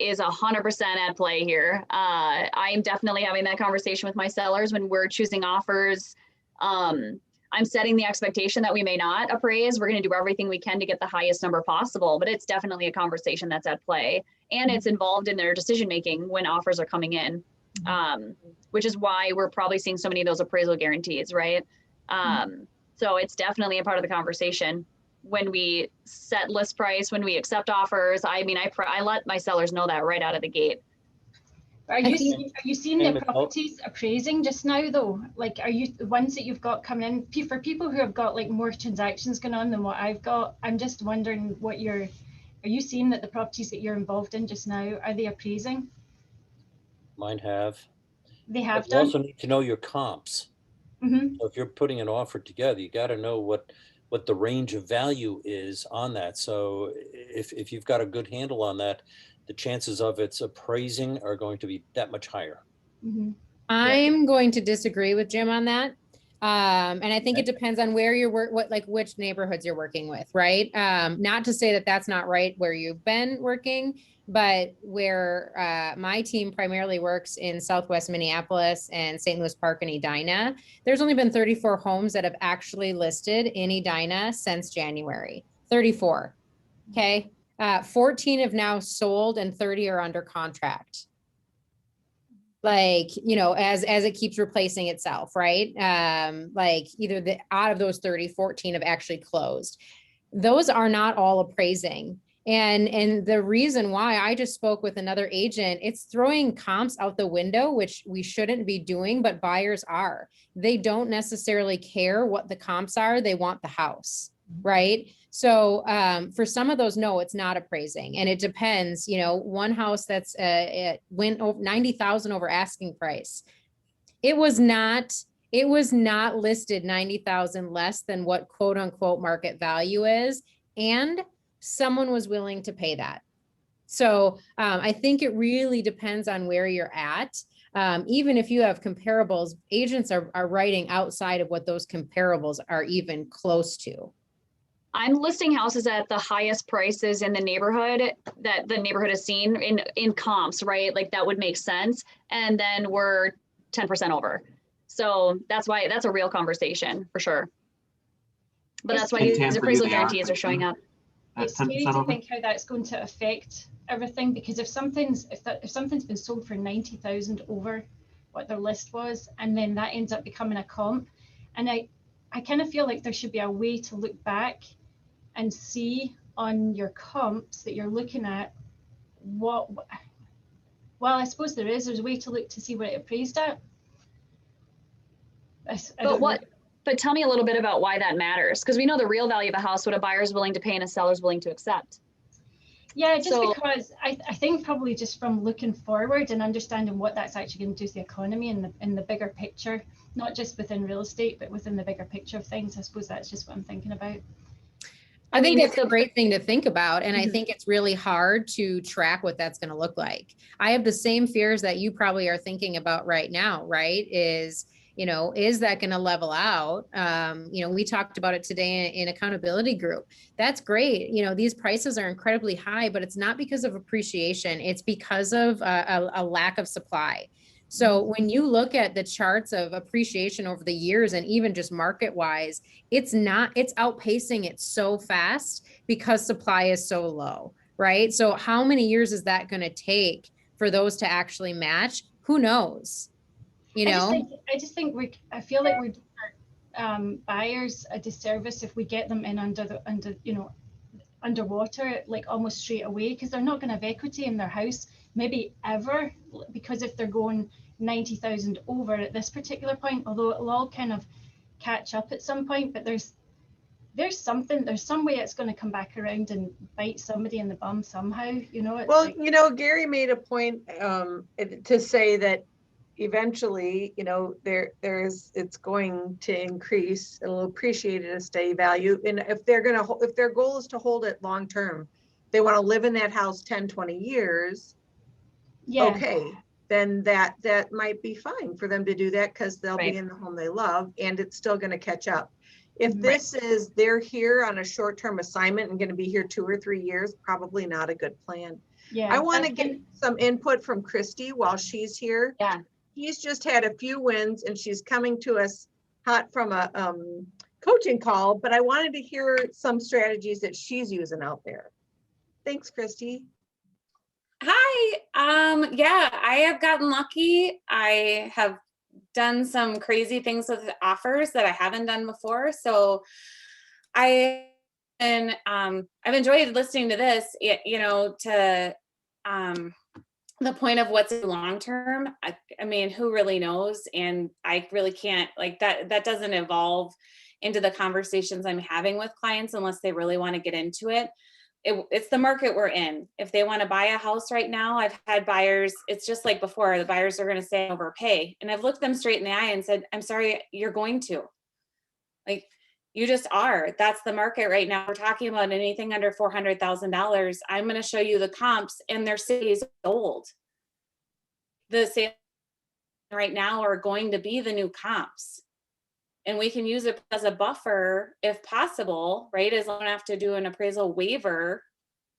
is 100% at play here. I'm definitely having that conversation with my sellers when we're choosing offers. I'm setting the expectation that we may not appraise. We're going to do everything we can to get the highest number possible, but it's definitely a conversation that's at play, and it's involved in their decision making when offers are coming in, which is why we're probably seeing so many of those appraisal guarantees, right? So it's definitely a part of the conversation when we set list price, when we accept offers. I mean, I let my sellers know that right out of the gate. Are you seeing the properties appraising just now though? Like, are you the ones that you've got coming in for people who have got like more transactions going on than what I've got? I'm just wondering are you seeing that the properties that you're involved in just now, are they appraising? Mine have. They have You done. also need to know your comps. So if you're putting an offer together, you got to know what the range of value is on that. So if you've got a good handle on that, the chances of its appraising are going to be that much higher. I'm going to disagree with Jim on that. And I think it depends on where you're which neighborhoods you're working with, right? Not to say that that's not right where you've been working, but where my team primarily works in Southwest Minneapolis and St. Louis Park and Edina, there's only been 34 homes that have actually listed in Edina since January. 34. Okay. 14 have now sold and 30 are under contract. Like, you know, as it keeps replacing itself, right? Like either out of those 30, 14 have actually closed. Those are not all appraising. And the reason why, I just spoke with another agent, it's throwing comps out the window, which we shouldn't be doing, but buyers are. They don't necessarily care what the comps are. They want the house, right? So for some of those, no, it's not appraising. And it depends, you know, one house that's it went over 90,000 over asking price. It was not listed 90,000 less than what quote unquote market value is. And someone was willing to pay that. So I think it really depends on where you're at. Even if you have comparables, agents are writing outside of what those comparables are even close to. I'm listing houses at the highest prices in the neighborhood that the neighborhood has seen in comps, right? Like that would make sense. And then we're 10% over. So that's why that's a real conversation for sure. But that's why these appraisal guarantees are showing up. It's scary to think how that's going to affect everything, because if something's been sold for 90,000 over what their list was, and then that ends up becoming a comp, and I kind of feel like there should be a way to look back and see on your comps that you're looking at well, I suppose there's a way to look to see what it appraised at. But tell me a little bit about why that matters, because we know the real value of a house, what a buyer is willing to pay and a seller is willing to accept. Yeah, because I think probably just from looking forward and understanding what that's actually going to do to the economy in the bigger picture, not just within real estate, but within the bigger picture of things. I suppose that's just what I'm thinking about. I think that's a great thing to think about. And I think it's really hard to track what that's going to look like. I have the same fears that you probably are thinking about right now, right? Is that going to level out? We talked about it today in accountability group. That's great. These prices are incredibly high, but it's not because of appreciation. It's because of a lack of supply. So when you look at the charts of appreciation over the years and even just market wise, it's outpacing it so fast because supply is so low, right? So how many years is that going to take for those to actually match? Who knows? I just think I feel like we're doing buyers a disservice if we get them in underwater, like almost straight away, because they're not going to have equity in their house, maybe ever, because if they're going 90,000 over at this particular point, although it'll all kind of catch up at some point, but there's some way it's going to come back around and bite somebody in the bum somehow, you know. It's Well, like, you know, Gary made a point to say that eventually, you know, it's going to increase. It'll appreciate at a steady value. And if their goal is to hold it long term, they want to live in that house 10, 20 years. yeah, Okay, then that might be fine for them to do that because they'll Right. be in the home they love and it's still going to catch up. If Right. this is they're here on a short-term assignment and going to be here 2 or 3 years, probably not a good plan. yeah. I want to that's get been- some input from Christy while she's here. Yeah. She's just had a few wins and she's coming to us hot from a coaching call, but I wanted to hear some strategies that she's using out there. Thanks, Christy. Hi. Yeah, I have gotten lucky. I have done some crazy things with offers that I haven't done before. So I've enjoyed listening to this, you know, to the point of what's long term. I mean, who really knows? And I really can't, like, that doesn't evolve into the conversations I'm having with clients unless they really want to get into it. It's the market we're in. If they want to buy a house right now, I've had buyers, it's just like before, the buyers are going to say overpay. And I've looked them straight in the eye and said, I'm sorry, you're going to. Like, you just are. That's the market right now. We're talking about anything under $400,000. I'm going to show you the comps and their cities old. The sales right now are going to be the new comps. And we can use it as a buffer if possible, right? As long as we have to do an appraisal waiver,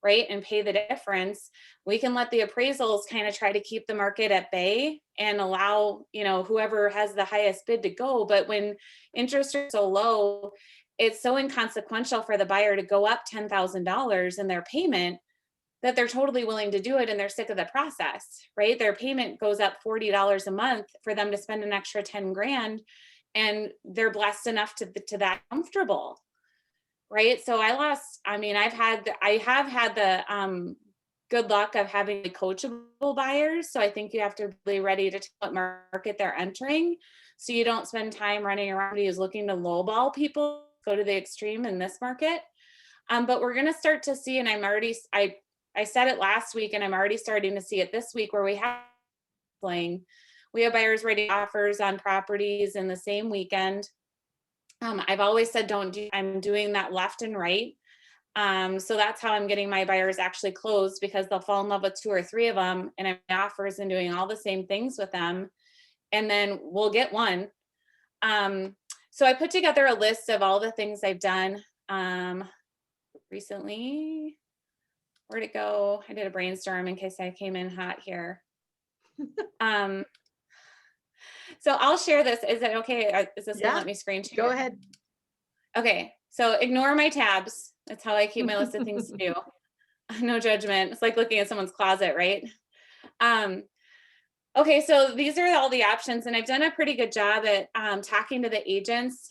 right? And pay the difference. We can let the appraisals kind of try to keep the market at bay and allow, you know, whoever has the highest bid to go. But when interest rates are so low, it's so inconsequential for the buyer to go up $10,000 in their payment that they're totally willing to do it and they're sick of the process, right? Their payment goes up $40 a month for them to spend an extra 10 grand. And they're blessed enough to that comfortable, right? So I have had the good luck of having coachable buyers. So I think you have to be ready to tell what market they're entering. So you don't spend time running around who's looking to lowball people, go to the extreme in this market. But we're going to start to see, and I said it last week, and I'm already starting to see it this week where we have buyers writing offers on properties in the same weekend. I've always said, I'm doing that left and right. So that's how I'm getting my buyers actually closed, because they'll fall in love with 2 or 3 of them and I'm offers and doing all the same things with them. And then we'll get one. So I put together a list of all the things I've done recently. Where'd it go? I did a brainstorm in case I came in hot here. So I'll share this. Is it okay? Is this gonna let me screen share? Go ahead. Okay, so ignore my tabs. That's how I keep my list of things to do. No judgment. It's like looking at someone's closet, right? Okay, so these are all the options, and I've done a pretty good job at talking to the agents.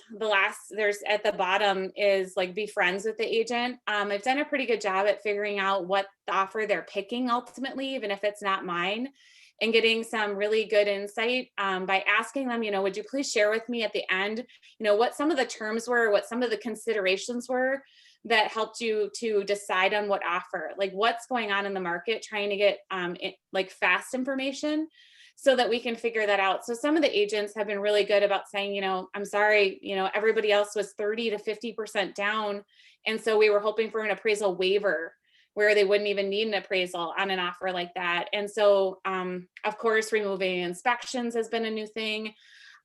There's at the bottom is like be friends with the agent. I've done a pretty good job at figuring out what the offer they're picking ultimately, even if it's not mine, and getting some really good insight by asking them, would you please share with me at the end, what some of the terms were, what some of the considerations were that helped you to decide on what offer, like what's going on in the market, trying to get like fast information so that we can figure that out. So some of the agents have been really good about saying, I'm sorry, everybody else was 30 to 50% down. And so we were hoping for an appraisal waiver where they wouldn't even need an appraisal on an offer like that. And so, of course, removing inspections has been a new thing.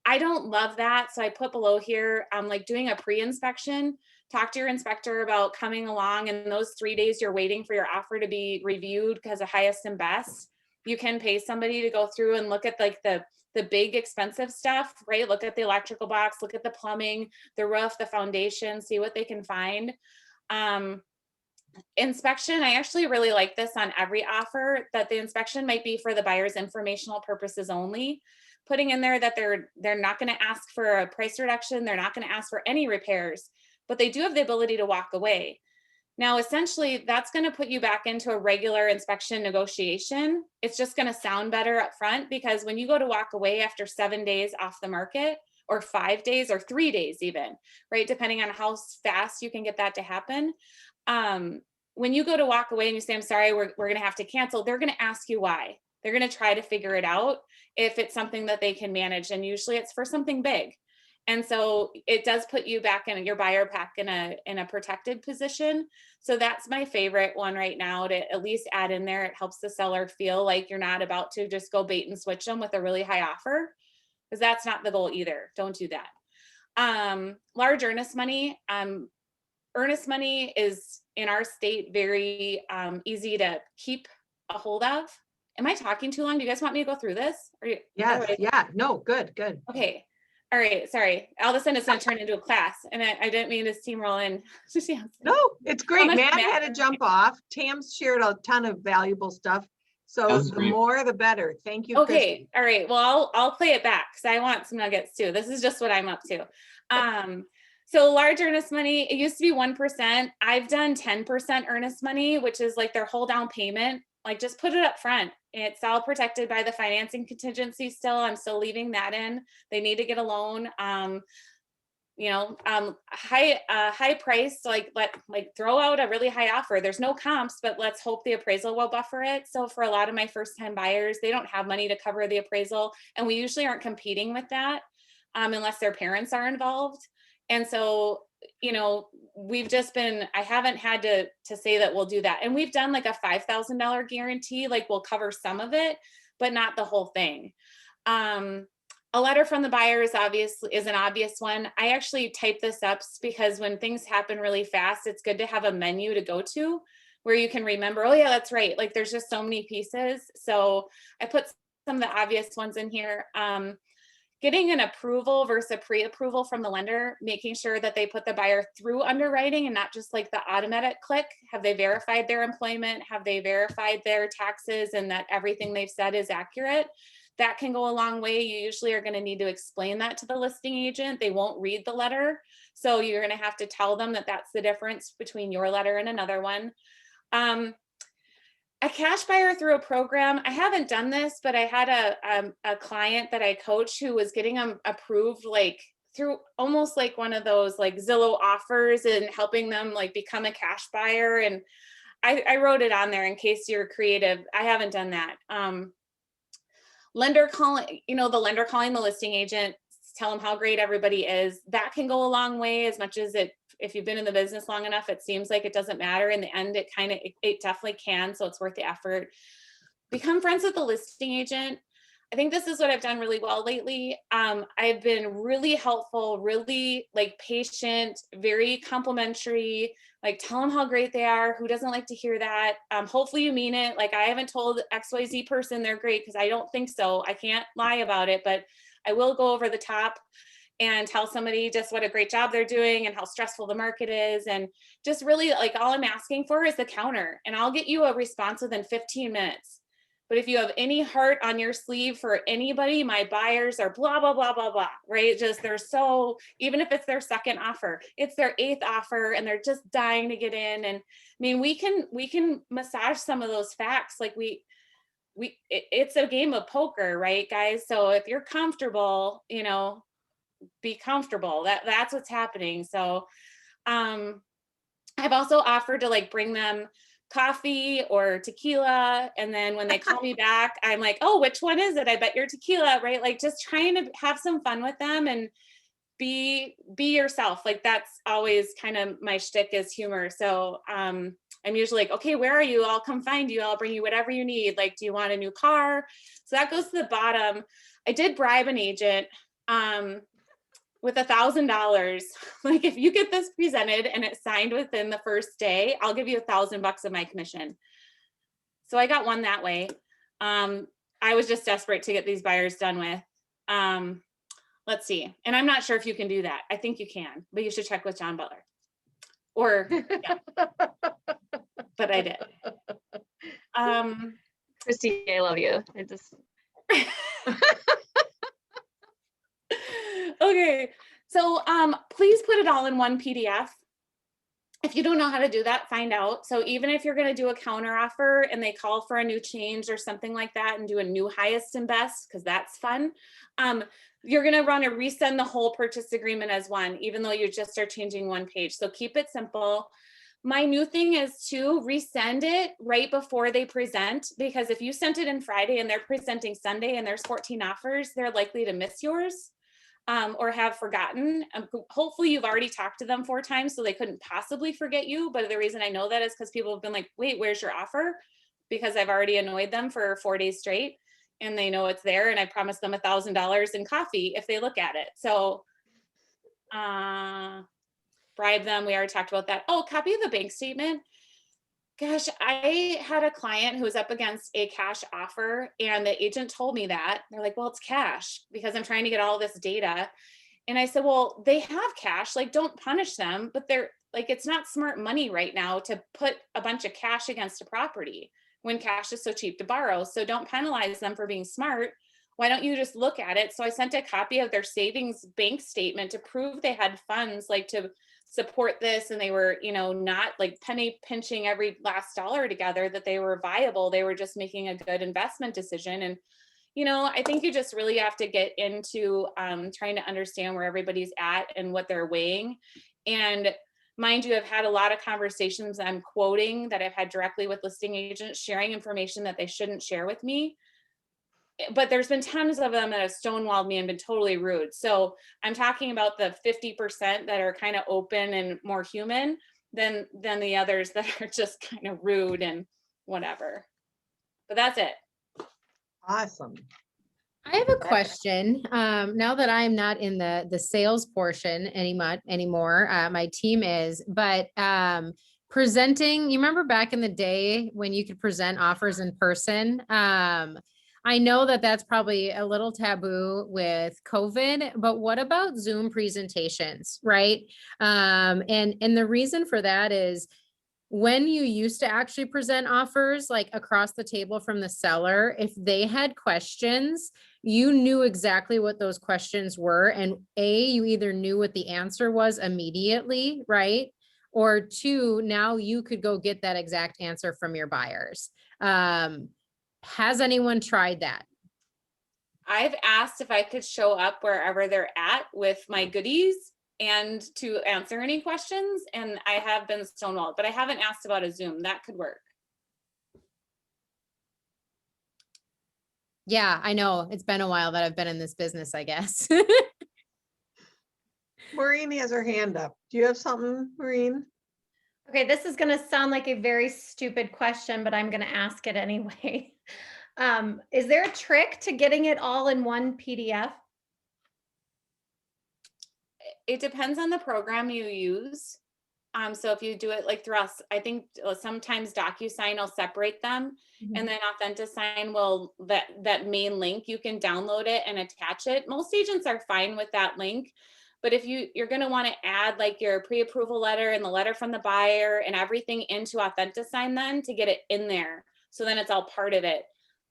I don't love that. So I put below here, like doing a pre-inspection, talk to your inspector about coming along, and those 3 days you're waiting for your offer to be reviewed because of highest and best. You can pay somebody to go through and look at like the big expensive stuff, right? Look at the electrical box, look at the plumbing, the roof, the foundation, see what they can find. Inspection, I actually really like this on every offer, that the inspection might be for the buyer's informational purposes only. Putting in there that they're not going to ask for a price reduction, they're not going to ask for any repairs, but they do have the ability to walk away. Now, essentially, that's going to put you back into a regular inspection negotiation. It's just going to sound better up front, because when you go to walk away after 7 days off the market or 5 days or 3 days even, right? Depending on how fast you can get that to happen. When you go to walk away and you say, I'm sorry, we're going to have to cancel, they're going to ask you why. They're going to try to figure it out if it's something that they can manage. And usually it's for something big. And so it does put you back in your buyer pack in a protected position. So that's my favorite one right now to at least add in there. It helps the seller feel like you're not about to just go bait and switch them with a really high offer, because that's not the goal either. Don't do that. Large earnest money. Earnest money is in our state very easy to keep a hold of. Am I talking too long? Do you guys want me to go through this? Yes, yeah, no, good. Okay. All right. Sorry. All of a sudden it's going to turn into a class and I didn't mean to steamroll in. No, it's great. Matt had to jump off. Tam's shared a ton of valuable stuff. So the more, the better. Thank you. Okay. Christy. All right. Well, I'll play it back because I want some nuggets too. This is just what I'm up to. So large earnest money, it used to be 1%. I've done 10% earnest money, which is like their whole down payment. Like just put it up front. It's all protected by the financing contingency still. I'm still leaving that in. They need to get a loan. High price, like throw out a really high offer. There's no comps, but let's hope the appraisal will buffer it. So for a lot of my first time buyers, they don't have money to cover the appraisal. And we usually aren't competing with that unless their parents are involved. And so, I haven't had to say that we'll do that. And we've done like a $5,000 guarantee, like we'll cover some of it, but not the whole thing. A letter from the buyer is an obvious one. I actually type this up because when things happen really fast, it's good to have a menu to go to where you can remember, oh yeah, that's right. Like there's just so many pieces. So I put some of the obvious ones in here. Getting an approval versus a pre-approval from the lender, making sure that they put the buyer through underwriting and not just like the automatic click. Have they verified their employment? Have they verified their taxes and that everything they've said is accurate? That can go a long way. You usually are going to need to explain that to the listing agent. They won't read the letter. So you're going to have to tell them that that's the difference between your letter and another one. A cash buyer through a program. I haven't done this, but I had a client that I coach who was getting them approved like through almost like one of those like Zillow offers and helping them like become a cash buyer. And I wrote it on there in case you're creative. I haven't done that. Lender calling, the lender calling the listing agent, tell them how great everybody is. That can go a long way, as much as if you've been in the business long enough, it seems like it doesn't matter. In the end, it definitely can. So it's worth the effort. Become friends with the listing agent. I think this is what I've done really well lately. I've been really helpful, really like patient, very complimentary, like tell them how great they are. Who doesn't like to hear that? Hopefully you mean it. Like I haven't told XYZ person they're great because I don't think so. I can't lie about it, but I will go over the top and tell somebody just what a great job they're doing and how stressful the market is. And just really like all I'm asking for is the counter, and I'll get you a response within 15 minutes. But if you have any heart on your sleeve for anybody, my buyers are blah, blah, blah, blah, blah, right? Just even if it's their second offer, it's their 8th offer and they're just dying to get in. And I mean, we can massage some of those facts. Like it's a game of poker, right, guys? So if you're comfortable, be comfortable. That's what's happening. So I've also offered to like bring them coffee or tequila, and then when they call me back, I'm like, oh, which one is it? I bet you're tequila, right? Like just trying to have some fun with them and be yourself. Like that's always kind of my shtick is humor. So I'm usually like, okay, where are you? I'll come find you. I'll bring you whatever you need. Like, do you want a new car? So that goes to the bottom. I did bribe an agent with $1,000. Like if you get this presented and it's signed within the first day, I'll give you $1,000 of my commission. So I got one that way. I was just desperate to get these buyers done with. Let's see. And I'm not sure if you can do that. I think you can, but you should check with John Butler. Or, yeah. But I did. Christy, I love you. Okay. So please put it all in one PDF. if you don't know how to do that, find out. So even if you're going to do a counter offer and they call for a new change or something like that and do a new highest and best, because that's fun, you're going to want to resend the whole purchase agreement as one, even though you just are changing one page. So keep it simple. My new thing is to resend it right before they present, because if you sent it in Friday and they're presenting Sunday and there's 14 offers, they're likely to miss yours. Or have forgotten. Hopefully you've already talked to them 4 times, so they couldn't possibly forget you. But the reason I know that is because people have been like, wait, where's your offer? Because I've already annoyed them for 4 days straight and they know it's there. And I promised them $1,000 in coffee if they look at it. So bribe them. We already talked about that. Oh, copy of the bank statement. Gosh, I had a client who was up against a cash offer and the agent told me that. They're like, well, it's cash because I'm trying to get all this data. And I said, well, they have cash, like don't punish them, but they're like, it's not smart money right now to put a bunch of cash against a property when cash is so cheap to borrow. So don't penalize them for being smart. Why don't you just look at it? So I sent a copy of their savings bank statement to prove they had funds like to support this, and they were, you know, not like penny pinching every last dollar together, that they were viable. They were just making a good investment decision. And, you know, I think you just really have to get into trying to understand where everybody's at and what they're weighing. And mind you, I've had a lot of conversations I'm quoting that I've had directly with listing agents sharing information that they shouldn't share with me. But there's been tons of them that have stonewalled me and been totally rude. So I'm talking about the 50% that are kind of open and more human than the others that are just kind of rude and whatever. But that's it. Awesome. I have a question. Now that I'm not in the sales portion anymore, my team is, but presenting, you remember back in the day when you could present offers in person? I know that that's probably a little taboo with COVID, but what about Zoom presentations, right? And the reason for that is when you used to actually present offers like across the table from the seller, if they had questions, you knew exactly what those questions were. And you either knew what the answer was immediately, right? Or 2, now you could go get that exact answer from your buyers. Has anyone tried that? I've asked if I could show up wherever they're at with my goodies and to answer any questions. And I have been stonewalled, but I haven't asked about a Zoom. That could work. Yeah, I know. It's been a while that I've been in this business, I guess. Maureen has her hand up. Do you have something, Maureen? Okay, this is going to sound like a very stupid question, but I'm going to ask it anyway. Is there a trick to getting it all in one PDF? It depends on the program you use. So if you do it like through us, I think sometimes DocuSign will separate them, and then AuthentiSign will, that main link, you can download it and attach it. Most agents are fine with that link. But if you're going to want to add like your pre-approval letter and the letter from the buyer and everything into AuthentiSign then to get it in there. So then it's all part of it.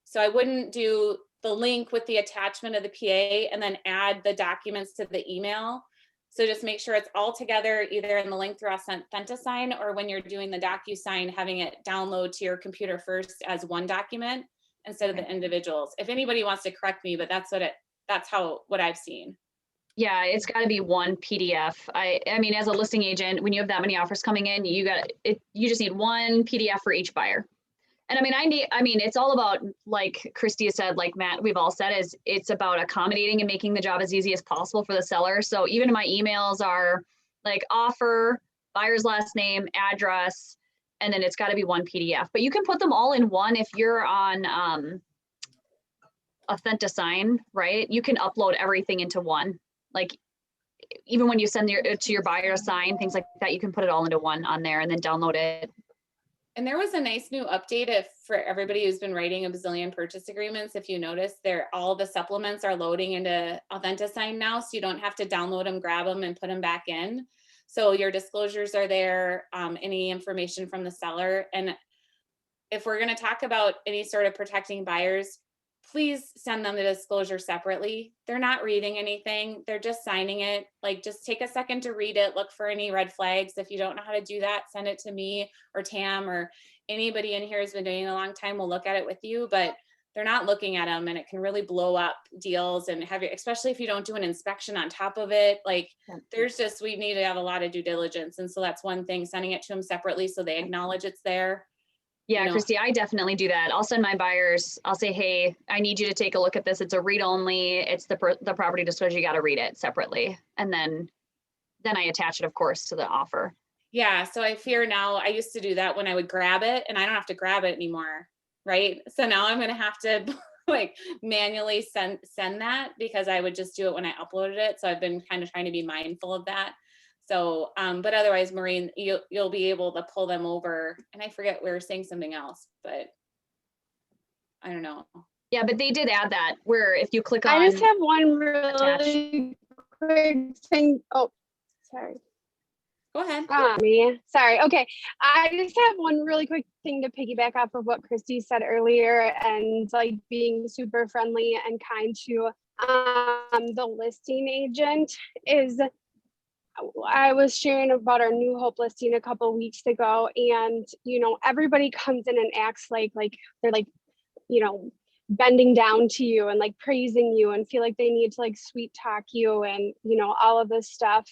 So I wouldn't do the link with the attachment of the PA and then add the documents to the email. So just make sure it's all together, either in the link through AuthentiSign or when you're doing the DocuSign, having it download to your computer first as one document instead of the individuals. If anybody wants to correct me, but that's what I've seen. Yeah, it's got to be one PDF. I mean, as a listing agent, when you have that many offers coming in, you just need one PDF for each buyer. And I mean, it's all about, like Christy said, like Matt, we've all said, is it's about accommodating and making the job as easy as possible for the seller. So even my emails are like offer, buyer's last name, address, and then it's got to be one PDF. But you can put them all in one if you're on AuthentiSign, right? You can upload everything into one. Like even when you send to your buyer to sign, things like that, you can put it all into one on there and then download it. And there was a nice new update for everybody who's been writing a bazillion purchase agreements. If you notice, all the supplements are loading into AuthentiSign now, so you don't have to download them, grab them, and put them back in. So your disclosures are there, any information from the seller. And if we're going to talk about any sort of protecting buyers, please send them the disclosure separately. They're not reading anything. They're just signing it. Like, just take a second to read it. Look for any red flags. If you don't know how to do that, send it to me or Tam, or anybody in here who's been doing it a long time. We'll look at it with you, but they're not looking at them, and it can really blow up deals and have you, especially if you don't do an inspection on top of it. Like, we need to have a lot of due diligence. And so that's one thing, sending it to them separately so they acknowledge it's there. Yeah, You know. Christy, I definitely do that. I'll send my buyers, I'll say, hey, I need you to take a look at this. It's a read only. It's the property disclosure. You got to read it separately. And then I attach it, of course, to the offer. Yeah. So I fear now, I used to do that when I would grab it, and I don't have to grab it anymore. Right. So now I'm going to have to like manually send that, because I would just do it when I uploaded it. So I've been kind of trying to be mindful of that. So, but otherwise, Maureen, you'll be able to pull them over. And I forget, we were saying something else, but I don't know. Yeah, but they did add that where if you click on. I just have one really quick thing. Oh, sorry. Go ahead. Me. Sorry. Okay. I just have one really quick thing to piggyback off of what Christy said earlier, and like being super friendly and kind to the listing agent is. I was sharing about our New Hope listing a couple of weeks ago, and everybody comes in and acts like they're like bending down to you and like praising you and feel like they need to like sweet talk you and all of this stuff.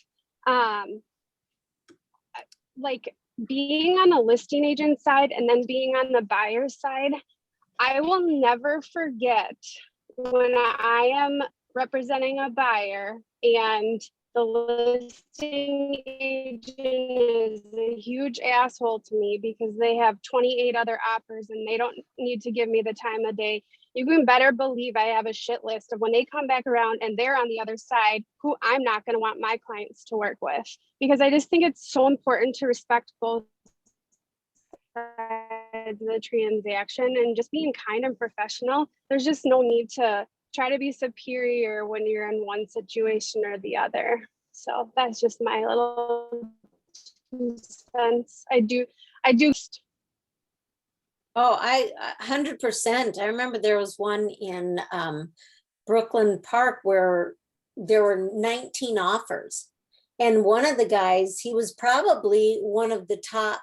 Like being on the listing agent side and then being on the buyer side, I will never forget when I am representing a buyer and the listing agent is a huge asshole to me because they have 28 other offers and they don't need to give me the time of day. You can better believe I have a shit list of when they come back around and they're on the other side, who I'm not going to want my clients to work with, because I just think it's so important to respect both sides of the transaction and just being kind and professional. There's just no need to try to be superior when you're in one situation or the other. So that's just my little 2 cents. I do. Oh, I 100%. I remember there was one in Brooklyn Park where there were 19 offers. And one of the guys, he was probably one of the top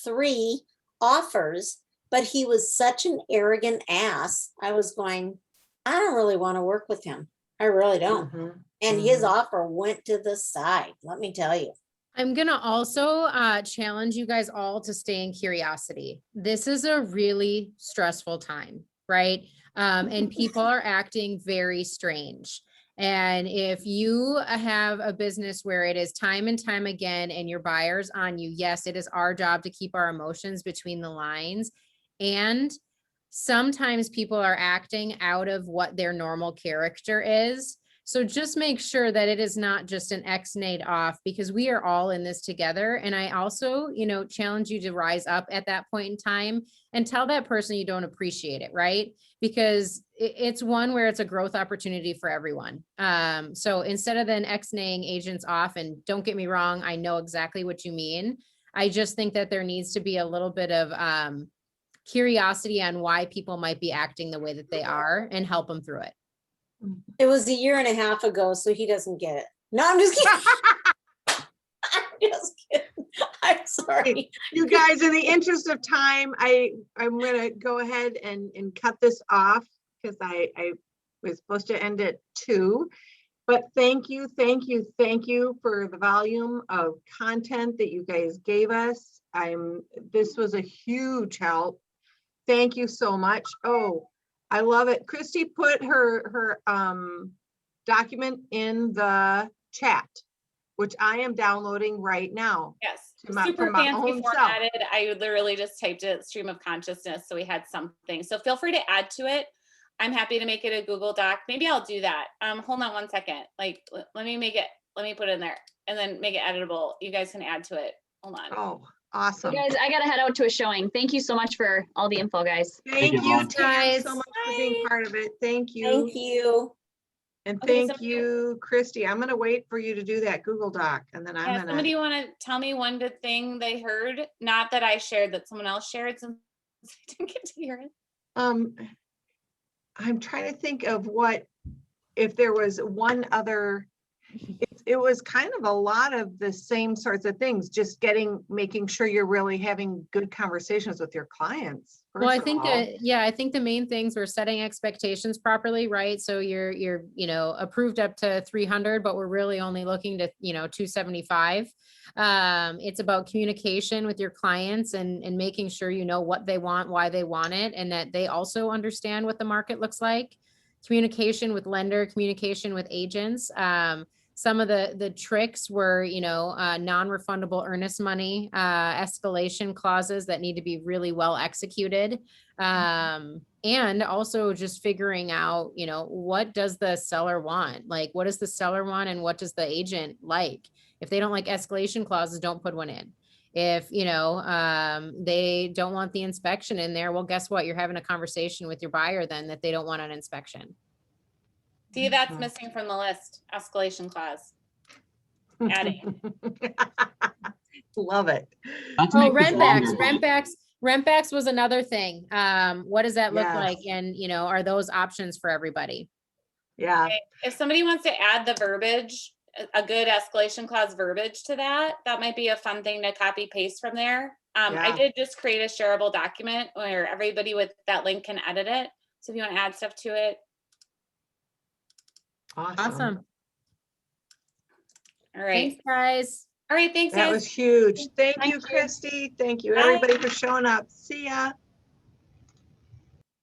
3 offers, but he was such an arrogant ass. I was going, I don't really want to work with him. I really don't. And his offer went to the side, let me tell you. I'm going to also challenge you guys all to stay in curiosity. This is a really stressful time, right? And people are acting very strange. And if you have a business where it is time and time again and your buyer's on you, yes, it is our job to keep our emotions between the lines. And sometimes people are acting out of what their normal character is. So just make sure that it is not just an X-nayed off, because we are all in this together. And I also, challenge you to rise up at that point in time and tell that person you don't appreciate it, right? Because it's one where it's a growth opportunity for everyone. So instead of then X-naying agents off, and don't get me wrong, I know exactly what you mean. I just think that there needs to be a little bit of curiosity on why people might be acting the way that they are and help them through it. It was 1.5 years ago, so he doesn't get it. No, I'm just kidding. I'm just kidding. I'm sorry. You guys, in the interest of time, I'm going to go ahead and cut this off because I was supposed to end at 2. But thank you for the volume of content that you guys gave us. This was a huge help. Thank you so much. Oh, I love it. Christy put her document in the chat, which I am downloading right now. Yes, Super super fancy formatted. I literally just typed it stream of consciousness, so we had something. So feel free to add to it. I'm happy to make it a Google Doc. Maybe I'll do that. Hold on one second. Like, let me put it in there and then make it editable. You guys can add to it. Hold on. Oh, awesome. You guys, I gotta head out to a showing. Thank you so much for all the info, guys. Thank you guys so much for being part of it. Thank you. Thank you. And thank you, Christy. I'm going to wait for you to do that Google Doc, and then I'm going to. Somebody want to tell me one good thing they heard? Not that I shared, that someone else shared, since I didn't get to hear it. I'm trying to think of what, if there was one other, it was kind of a lot of the same sorts of things, just making sure you're really having good conversations with your clients. Well, I first of think, all. yeah, I think the main things were setting expectations properly, right? So you're, you know, approved up to 300, but we're really only looking to, you know, 275. It's about communication with your clients and making sure you know what they want, why they want it, and that they also understand what the market looks like. Communication with lender, communication with agents. Some of the tricks were, you know, non-refundable earnest money, escalation clauses that need to be really well executed. And also just figuring out, you know, what does the seller want? Like, what does the seller want and what does the agent like? If they don't like escalation clauses, don't put one in. If, you know, they don't want the inspection in there, well, guess what? You're having a conversation with your buyer then that they don't want an inspection. See, that's missing from the list, escalation clause. Adding. Love it. Oh, rentbacks was another thing. What does that look Yes. like? And, you know, are those options for everybody? Yeah. Okay, if somebody wants to add the verbiage, a good escalation clause verbiage to that, that might be a fun thing to copy paste from there. I Yeah. did just create a shareable document where everybody with that link can edit it. So if you want to add stuff to it. Awesome. All right. Thanks, guys. All right. Thanks, That guys. was huge. Thank Thank you, you. Christy. Thank you, Bye. everybody, for showing up. See ya.